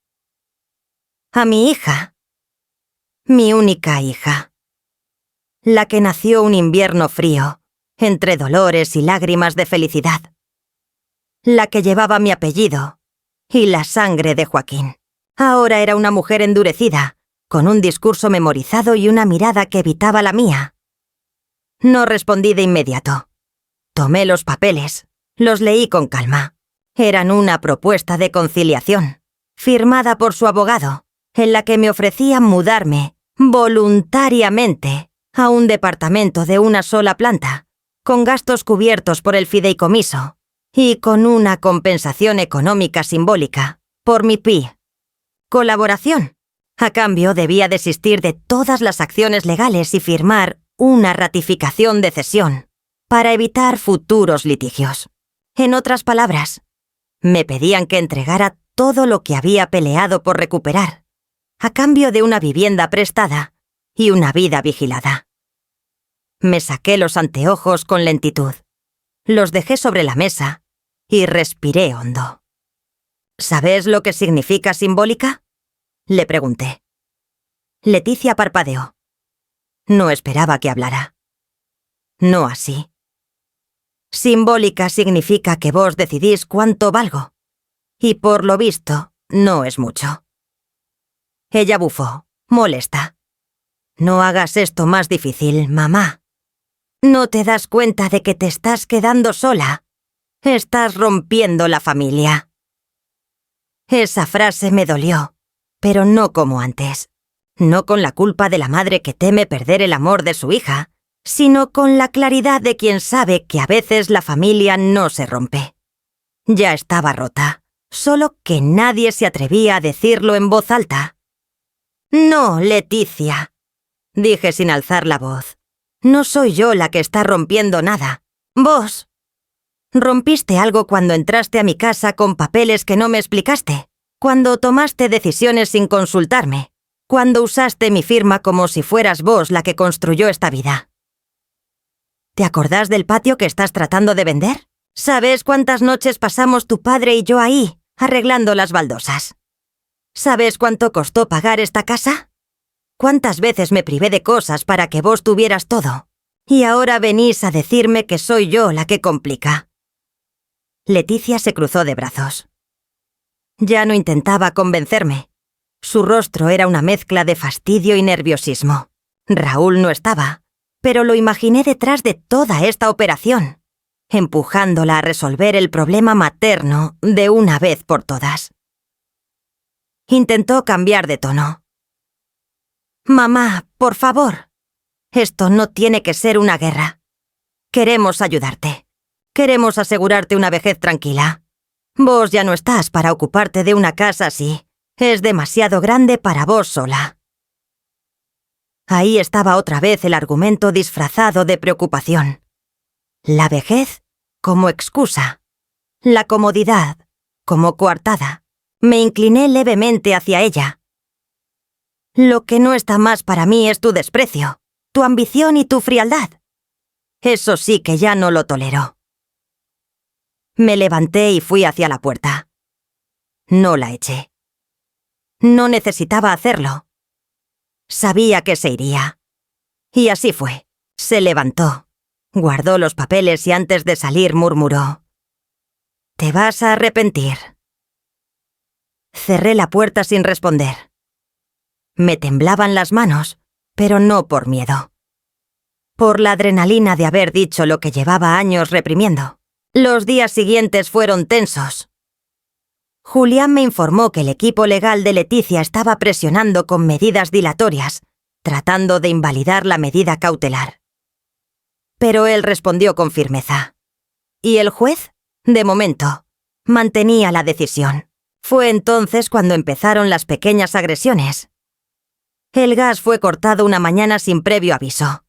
A mi hija. Mi única hija. La que nació un invierno frío, entre dolores y lágrimas de felicidad. La que llevaba mi apellido y la sangre de Joaquín. Ahora era una mujer endurecida, con un discurso memorizado y una mirada que evitaba la mía. No respondí de inmediato. Tomé los papeles, los leí con calma. Eran una propuesta de conciliación, firmada por su abogado, en la que me ofrecían mudarme, voluntariamente, a un departamento de una sola planta, con gastos cubiertos por el fideicomiso y con una compensación económica simbólica por mi PI. Colaboración. A cambio debía desistir de todas las acciones legales y firmar una ratificación de cesión para evitar futuros litigios. En otras palabras, me pedían que entregara todo lo que había peleado por recuperar, a cambio de una vivienda prestada y una vida vigilada. Me saqué los anteojos con lentitud, los dejé sobre la mesa y respiré hondo. ¿Sabes lo que significa simbólica?, le pregunté. Leticia parpadeó. No esperaba que hablara. No así. Simbólica significa que vos decidís cuánto valgo, y por lo visto no es mucho. Ella bufó, molesta. No hagas esto más difícil, mamá. ¿No te das cuenta de que te estás quedando sola? Estás rompiendo la familia. Esa frase me dolió, pero no como antes. No con la culpa de la madre que teme perder el amor de su hija, sino con la claridad de quien sabe que a veces la familia no se rompe. Ya estaba rota, solo que nadie se atrevía a decirlo en voz alta. «No, Leticia», dije sin alzar la voz. «No soy yo la que está rompiendo nada. Vos. Rompiste algo cuando entraste a mi casa con papeles que no me explicaste, cuando tomaste decisiones sin consultarme, cuando usaste mi firma como si fueras vos la que construyó esta vida. ¿Te acordás del patio que estás tratando de vender? ¿Sabes cuántas noches pasamos tu padre y yo ahí, arreglando las baldosas? ¿Sabes cuánto costó pagar esta casa? ¿Cuántas veces me privé de cosas para que vos tuvieras todo? Y ahora venís a decirme que soy yo la que complica». Leticia se cruzó de brazos. Ya no intentaba convencerme. Su rostro era una mezcla de fastidio y nerviosismo. Raúl no estaba, pero lo imaginé detrás de toda esta operación, empujándola a resolver el problema materno de una vez por todas. Intentó cambiar de tono. «Mamá, por favor. Esto no tiene que ser una guerra. Queremos ayudarte. Queremos asegurarte una vejez tranquila. Vos ya no estás para ocuparte de una casa así. Es demasiado grande para vos sola». Ahí estaba otra vez el argumento disfrazado de preocupación. La vejez como excusa. La comodidad como coartada. Me incliné levemente hacia ella. «Lo que no está más para mí es tu desprecio, tu ambición y tu frialdad. Eso sí que ya no lo tolero». Me levanté y fui hacia la puerta. No la eché. No necesitaba hacerlo. Sabía que se iría. Y así fue. Se levantó, guardó los papeles y antes de salir murmuró: «Te vas a arrepentir». Cerré la puerta sin responder. Me temblaban las manos, pero no por miedo. Por la adrenalina de haber dicho lo que llevaba años reprimiendo. Los días siguientes fueron tensos. Julián me informó que el equipo legal de Leticia estaba presionando con medidas dilatorias, tratando de invalidar la medida cautelar. Pero él respondió con firmeza. ¿Y el juez? De momento, mantenía la decisión. Fue entonces cuando empezaron las pequeñas agresiones. El gas fue cortado una mañana sin previo aviso.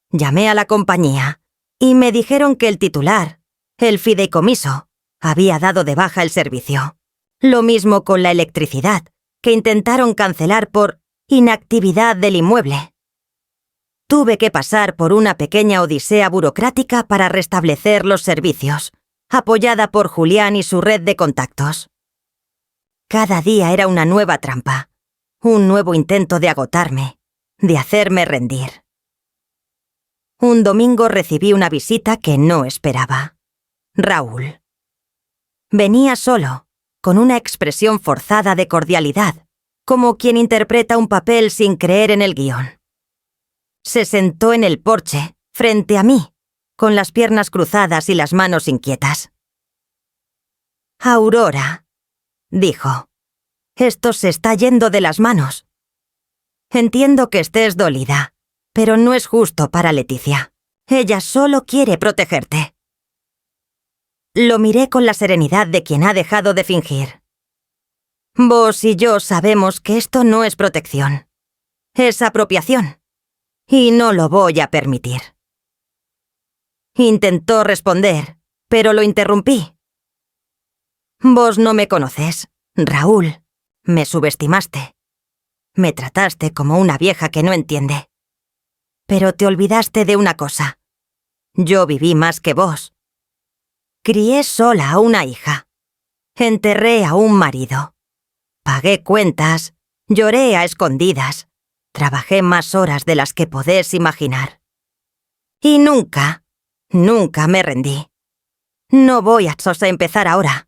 Llamé a la compañía y me dijeron que el titular, el fideicomiso, había dado de baja el servicio. Lo mismo con la electricidad, que intentaron cancelar por inactividad del inmueble. Tuve que pasar por una pequeña odisea burocrática para restablecer los servicios, apoyada por Julián y su red de contactos. Cada día era una nueva trampa, un nuevo intento de agotarme, de hacerme rendir. Un domingo recibí una visita que no esperaba. Raúl. Venía solo, con una expresión forzada de cordialidad, como quien interpreta un papel sin creer en el guión. Se sentó en el porche, frente a mí, con las piernas cruzadas y las manos inquietas. «Aurora», dijo, «esto se está yendo de las manos. Entiendo que estés dolida, pero no es justo para Leticia. Ella solo quiere protegerte». Lo miré con la serenidad de quien ha dejado de fingir. «Vos y yo sabemos que esto no es protección. Es apropiación. Y no lo voy a permitir». Intentó responder, pero lo interrumpí. «Vos no me conoces, Raúl. Me subestimaste. Me trataste como una vieja que no entiende. Pero te olvidaste de una cosa. Yo viví más que vos. Crié sola a una hija. Enterré a un marido. Pagué cuentas, lloré a escondidas. Trabajé más horas de las que podés imaginar. Y nunca me rendí. No voy a empezar ahora».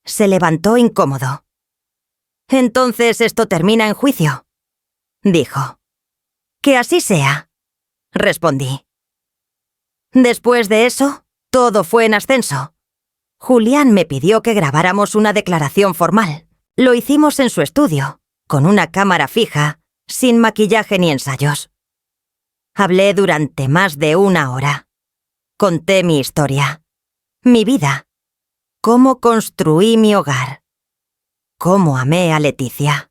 Se levantó incómodo. «Entonces esto termina en juicio», dijo. «Que así sea», respondí. Después de eso, todo fue en ascenso. Julián me pidió que grabáramos una declaración formal. Lo hicimos en su estudio, con una cámara fija, sin maquillaje ni ensayos. Hablé durante más de 1 hora. Conté mi historia, mi vida, cómo construí mi hogar, cómo amé a Leticia,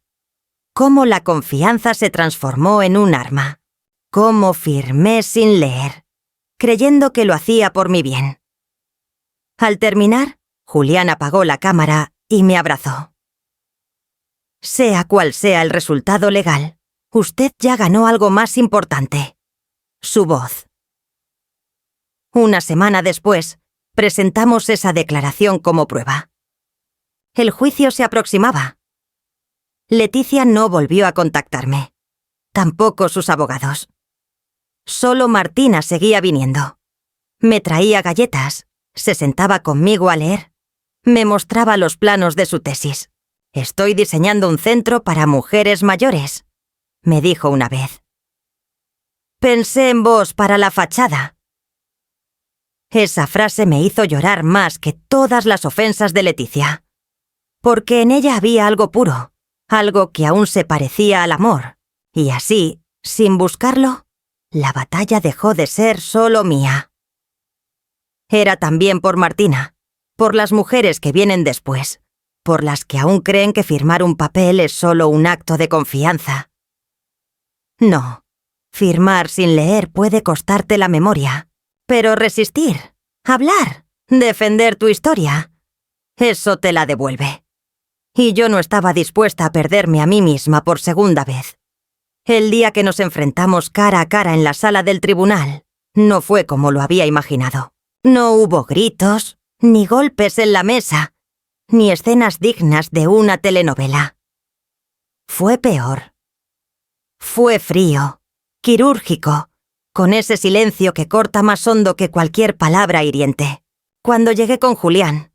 cómo la confianza se transformó en un arma, cómo firmé sin leer, creyendo que lo hacía por mi bien. Al terminar, Julián apagó la cámara y me abrazó. «Sea cual sea el resultado legal, usted ya ganó algo más importante: su voz». Una semana después, presentamos esa declaración como prueba. El juicio se aproximaba. Leticia no volvió a contactarme. Tampoco sus abogados. Solo Martina seguía viniendo. Me traía galletas, se sentaba conmigo a leer, me mostraba los planos de su tesis. «Estoy diseñando un centro para mujeres mayores», me dijo una vez. «Pensé en vos para la fachada». Esa frase me hizo llorar más que todas las ofensas de Leticia, porque en ella había algo puro, algo que aún se parecía al amor, y así, sin buscarlo, la batalla dejó de ser solo mía. Era también por Martina, por las mujeres que vienen después, por las que aún creen que firmar un papel es solo un acto de confianza. No, firmar sin leer puede costarte la memoria, pero resistir, hablar, defender tu historia, eso te la devuelve. Y yo no estaba dispuesta a perderme a mí misma por segunda vez. El día que nos enfrentamos cara a cara en la sala del tribunal, no fue como lo había imaginado. No hubo gritos, ni golpes en la mesa, ni escenas dignas de una telenovela. Fue peor. Fue frío, quirúrgico, con ese silencio que corta más hondo que cualquier palabra hiriente. Cuando llegué con Julián,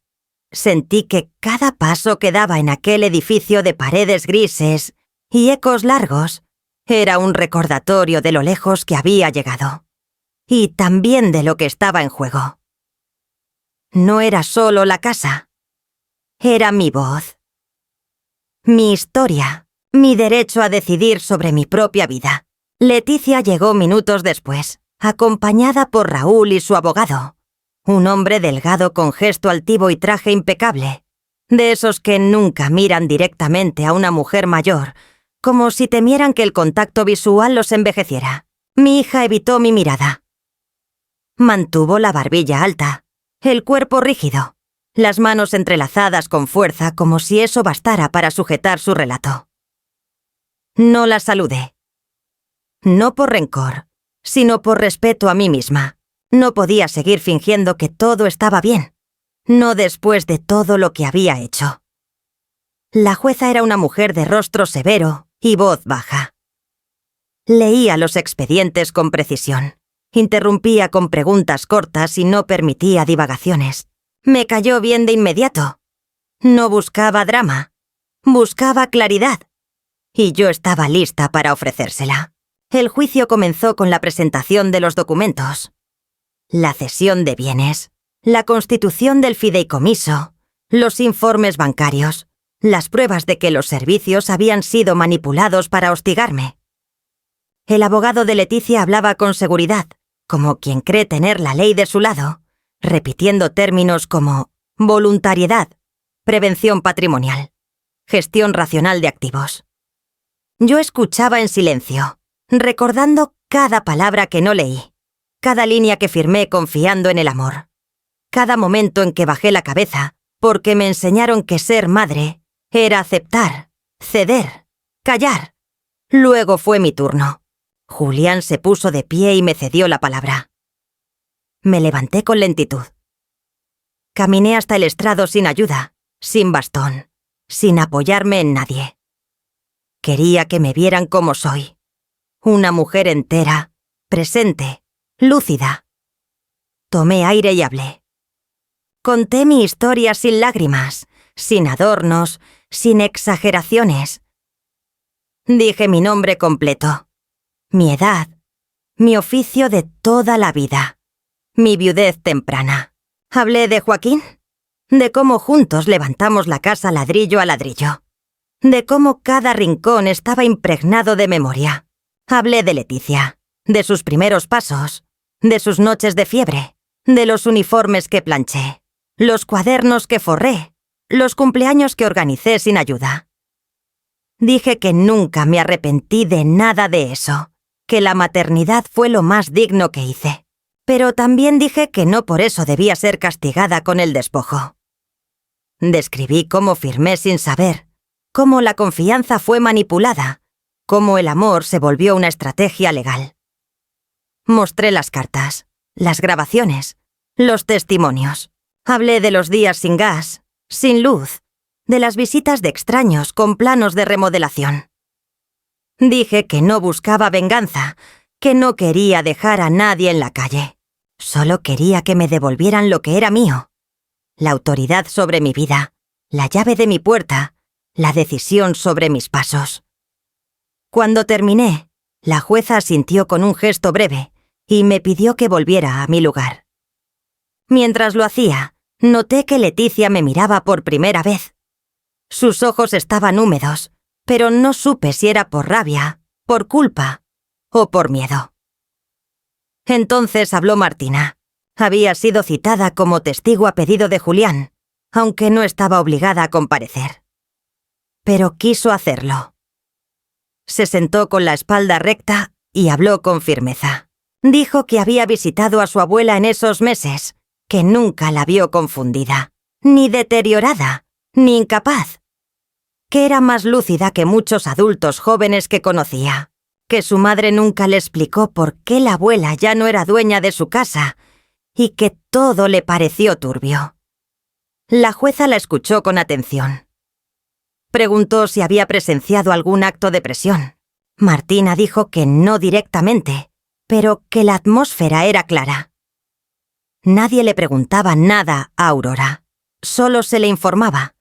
sentí que cada paso que daba en aquel edificio de paredes grises y ecos largos era un recordatorio de lo lejos que había llegado, y también de lo que estaba en juego. No era solo la casa, era mi voz, mi historia, mi derecho a decidir sobre mi propia vida. Leticia llegó minutos después, acompañada por Raúl y su abogado, un hombre delgado con gesto altivo y traje impecable, de esos que nunca miran directamente a una mujer mayor, como si temieran que el contacto visual los envejeciera. Mi hija evitó mi mirada. Mantuvo la barbilla alta, el cuerpo rígido, las manos entrelazadas con fuerza como si eso bastara para sujetar su relato. No la saludé. No por rencor, sino por respeto a mí misma. No podía seguir fingiendo que todo estaba bien, no después de todo lo que había hecho. La jueza era una mujer de rostro severo y voz baja. Leía los expedientes con precisión, interrumpía con preguntas cortas y no permitía divagaciones. Me cayó bien de inmediato. No buscaba drama, buscaba claridad, y yo estaba lista para ofrecérsela. El juicio comenzó con la presentación de los documentos. La cesión de bienes, la constitución del fideicomiso, los informes bancarios, las pruebas de que los servicios habían sido manipulados para hostigarme. El abogado de Leticia hablaba con seguridad, como quien cree tener la ley de su lado, repitiendo términos como voluntariedad, prevención patrimonial, gestión racional de activos. Yo escuchaba en silencio, recordando cada palabra que no leí, cada línea que firmé confiando en el amor, cada momento en que bajé la cabeza porque me enseñaron que ser madre era aceptar, ceder, callar. Luego fue mi turno. Julián se puso de pie y me cedió la palabra. Me levanté con lentitud. Caminé hasta el estrado sin ayuda, sin bastón, sin apoyarme en nadie. Quería que me vieran como soy. Una mujer entera, presente, lúcida. Tomé aire y hablé. Conté mi historia sin lágrimas, sin adornos, sin exageraciones. Dije mi nombre completo, mi edad, mi oficio de toda la vida, mi viudez temprana. Hablé de Joaquín, de cómo juntos levantamos la casa ladrillo a ladrillo, de cómo cada rincón estaba impregnado de memoria. Hablé de Leticia, de sus primeros pasos, de sus noches de fiebre, de los uniformes que planché, los cuadernos que forré, los cumpleaños que organicé sin ayuda. Dije que nunca me arrepentí de nada de eso, que la maternidad fue lo más digno que hice. Pero también dije que no por eso debía ser castigada con el despojo. Describí cómo firmé sin saber, cómo la confianza fue manipulada, cómo el amor se volvió una estrategia legal. Mostré las cartas, las grabaciones, los testimonios. Hablé de los días sin gas, sin luz, de las visitas de extraños con planos de remodelación. Dije que no buscaba venganza, que no quería dejar a nadie en la calle. Solo quería que me devolvieran lo que era mío. La autoridad sobre mi vida, la llave de mi puerta, la decisión sobre mis pasos. Cuando terminé, la jueza asintió con un gesto breve y me pidió que volviera a mi lugar. Mientras lo hacía, noté que Leticia me miraba por primera vez. Sus ojos estaban húmedos, pero no supe si era por rabia, por culpa o por miedo. Entonces habló Martina. Había sido citada como testigo a pedido de Julián, aunque no estaba obligada a comparecer. Pero quiso hacerlo. Se sentó con la espalda recta y habló con firmeza. Dijo que había visitado a su abuela en esos meses, que nunca la vio confundida, ni deteriorada, ni incapaz. Que era más lúcida que muchos adultos jóvenes que conocía. Que su madre nunca le explicó por qué la abuela ya no era dueña de su casa y que todo le pareció turbio. La jueza la escuchó con atención. Preguntó si había presenciado algún acto de presión. Martina dijo que no directamente, pero que la atmósfera era clara. Nadie le preguntaba nada a Aurora, solo se le informaba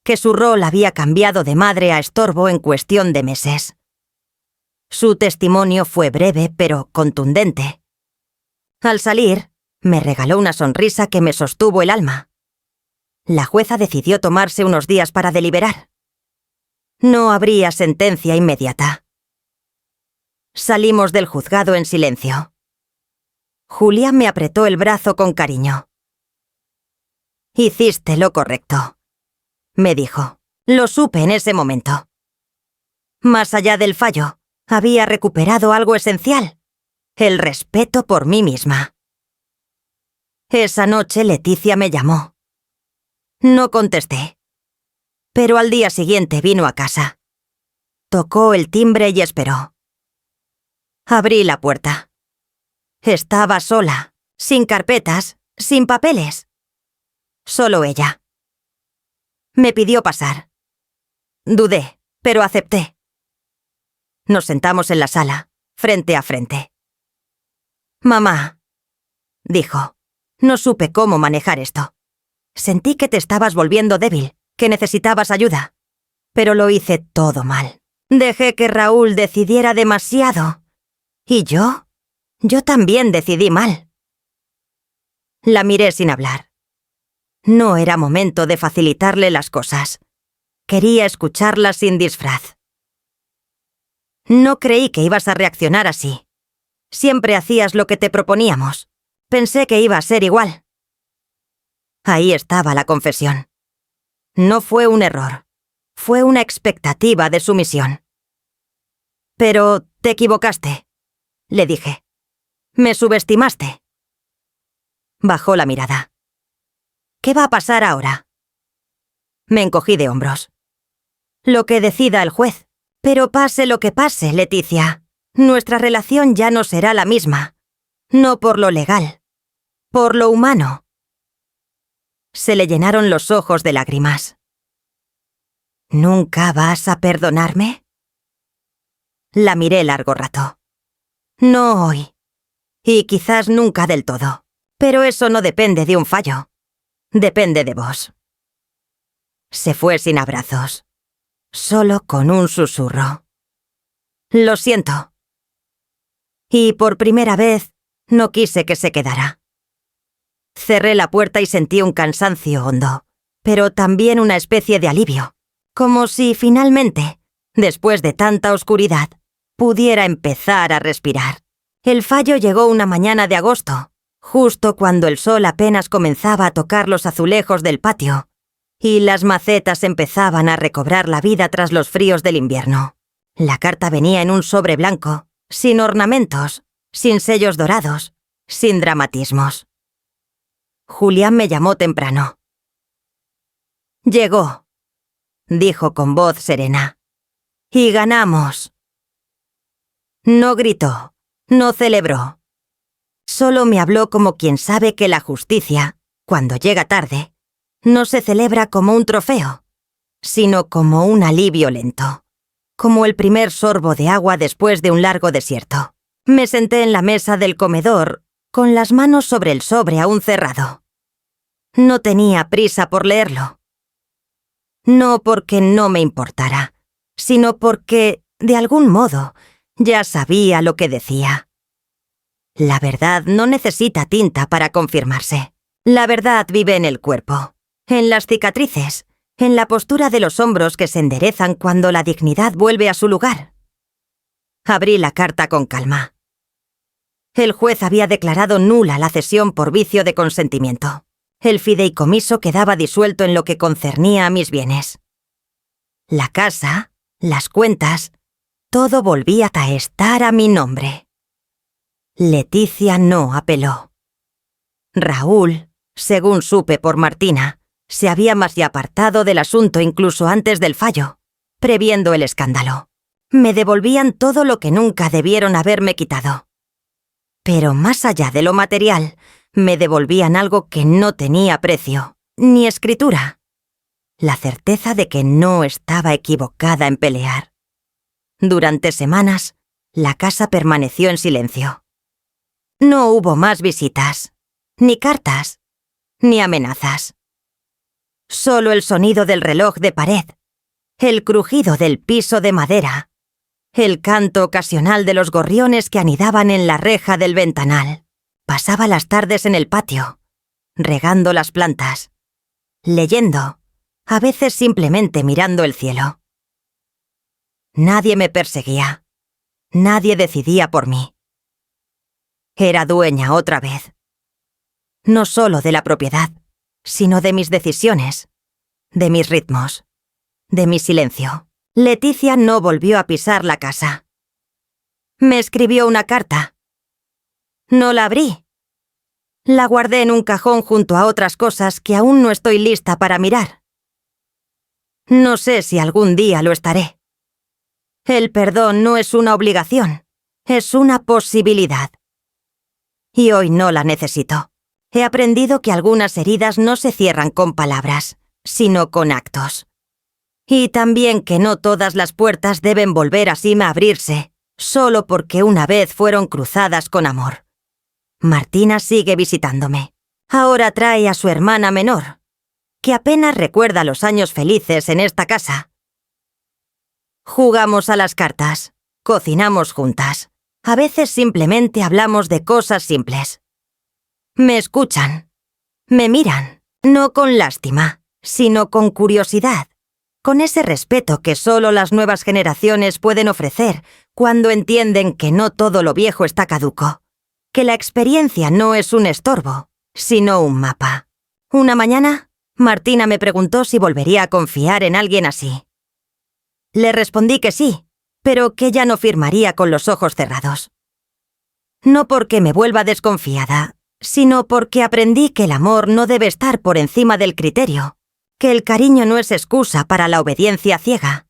que su rol había cambiado de madre a estorbo en cuestión de meses. Su testimonio fue breve pero contundente. Al salir, me regaló una sonrisa que me sostuvo el alma. La jueza decidió tomarse unos días para deliberar. No habría sentencia inmediata. Salimos del juzgado en silencio. Julia me apretó el brazo con cariño. «Hiciste lo correcto», me dijo. «Lo supe en ese momento». Más allá del fallo, había recuperado algo esencial: el respeto por mí misma. Esa noche Leticia me llamó. No contesté. Pero al día siguiente vino a casa. Tocó el timbre y esperó. Abrí la puerta. Estaba sola, sin carpetas, sin papeles. Solo ella. Me pidió pasar. Dudé, pero acepté. Nos sentamos en la sala, frente a frente. «Mamá», dijo, «no supe cómo manejar esto. Sentí que te estabas volviendo débil, que necesitabas ayuda. Pero lo hice todo mal. Dejé que Raúl decidiera demasiado. ¿Y yo? Yo también decidí mal». La miré sin hablar. No era momento de facilitarle las cosas. Quería escucharla sin disfraz. «No creí que ibas a reaccionar así. Siempre hacías lo que te proponíamos. Pensé que iba a ser igual». Ahí estaba la confesión. No fue un error. Fue una expectativa de sumisión. «Pero te equivocaste», le dije. «Me subestimaste». Bajó la mirada. «¿Qué va a pasar ahora?» Me encogí de hombros. «Lo que decida el juez. Pero pase lo que pase, Leticia, nuestra relación ya no será la misma. No por lo legal, por lo humano». Se le llenaron los ojos de lágrimas. «¿Nunca vas a perdonarme?» La miré largo rato. «No hoy. Y quizás nunca del todo. Pero eso no depende de un fallo. Depende de vos». Se fue sin abrazos, solo con un susurro. «Lo siento». Y por primera vez no quise que se quedara. Cerré la puerta y sentí un cansancio hondo, pero también una especie de alivio, como si finalmente, después de tanta oscuridad, pudiera empezar a respirar. El fallo llegó una mañana de agosto, justo cuando el sol apenas comenzaba a tocar los azulejos del patio y las macetas empezaban a recobrar la vida tras los fríos del invierno. La carta venía en un sobre blanco, sin ornamentos, sin sellos dorados, sin dramatismos. Julián me llamó temprano. «Llegó», dijo con voz serena. «Y ganamos». No gritó, no celebró. Solo me habló como quien sabe que la justicia, cuando llega tarde, no se celebra como un trofeo, sino como un alivio lento, como el primer sorbo de agua después de un largo desierto. Me senté en la mesa del comedor, con las manos sobre el sobre aún cerrado. No tenía prisa por leerlo. No porque no me importara, sino porque, de algún modo, ya sabía lo que decía. La verdad no necesita tinta para confirmarse. La verdad vive en el cuerpo, en las cicatrices, en la postura de los hombros que se enderezan cuando la dignidad vuelve a su lugar. Abrí la carta con calma. El juez había declarado nula la cesión por vicio de consentimiento. El fideicomiso quedaba disuelto en lo que concernía a mis bienes. La casa, las cuentas, todo volvía a estar a mi nombre. Leticia no apeló. Raúl, según supe por Martina, se había más y apartado del asunto incluso antes del fallo, previendo el escándalo. Me devolvían todo lo que nunca debieron haberme quitado. Pero más allá de lo material, me devolvían algo que no tenía precio, ni escritura. La certeza de que no estaba equivocada en pelear. Durante semanas, la casa permaneció en silencio. No hubo más visitas, ni cartas, ni amenazas. Solo el sonido del reloj de pared, el crujido del piso de madera, el canto ocasional de los gorriones que anidaban en la reja del ventanal. Pasaba las tardes en el patio, regando las plantas, leyendo, a veces simplemente mirando el cielo. Nadie me perseguía, nadie decidía por mí. Era dueña otra vez. No solo de la propiedad, sino de mis decisiones, de mis ritmos, de mi silencio. Leticia no volvió a pisar la casa. Me escribió una carta. No la abrí. La guardé en un cajón junto a otras cosas que aún no estoy lista para mirar. No sé si algún día lo estaré. El perdón no es una obligación, es una posibilidad. Y hoy no la necesito. He aprendido que algunas heridas no se cierran con palabras, sino con actos. Y también que no todas las puertas deben volver así a abrirse, solo porque una vez fueron cruzadas con amor. Martina sigue visitándome. Ahora trae a su hermana menor, que apenas recuerda los años felices en esta casa. Jugamos a las cartas, cocinamos juntas. A veces simplemente hablamos de cosas simples. Me escuchan, me miran, no con lástima, sino con curiosidad, con ese respeto que solo las nuevas generaciones pueden ofrecer cuando entienden que no todo lo viejo está caduco, que la experiencia no es un estorbo, sino un mapa. Una mañana, Martina me preguntó si volvería a confiar en alguien así. Le respondí que sí, pero que ya no firmaría con los ojos cerrados. No porque me vuelva desconfiada, sino porque aprendí que el amor no debe estar por encima del criterio, que el cariño no es excusa para la obediencia ciega,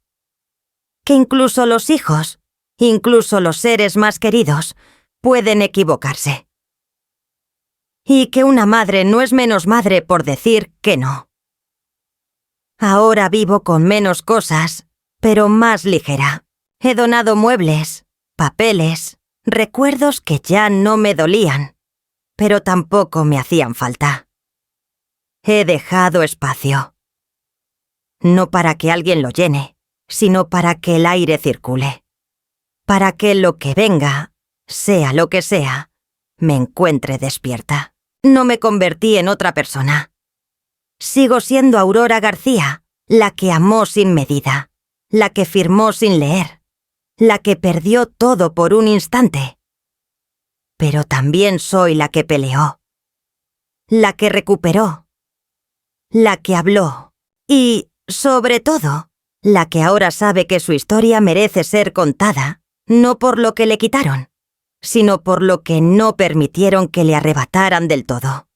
que incluso los hijos, incluso los seres más queridos, pueden equivocarse. Y que una madre no es menos madre por decir que no. Ahora vivo con menos cosas, pero más ligera. He donado muebles, papeles, recuerdos que ya no me dolían, pero tampoco me hacían falta. He dejado espacio. No para que alguien lo llene, sino para que el aire circule. Para que lo que venga, sea lo que sea, me encuentre despierta. No me convertí en otra persona. Sigo siendo Aurora García, la que amó sin medida, la que firmó sin leer, la que perdió todo por un instante. Pero también soy la que peleó, la que recuperó, la que habló y, sobre todo, la que ahora sabe que su historia merece ser contada, no por lo que le quitaron, sino por lo que no permitieron que le arrebataran del todo.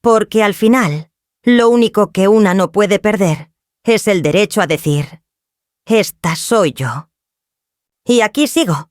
Porque al final, lo único que una no puede perder es el derecho a decir, esta soy yo. Y aquí sigo,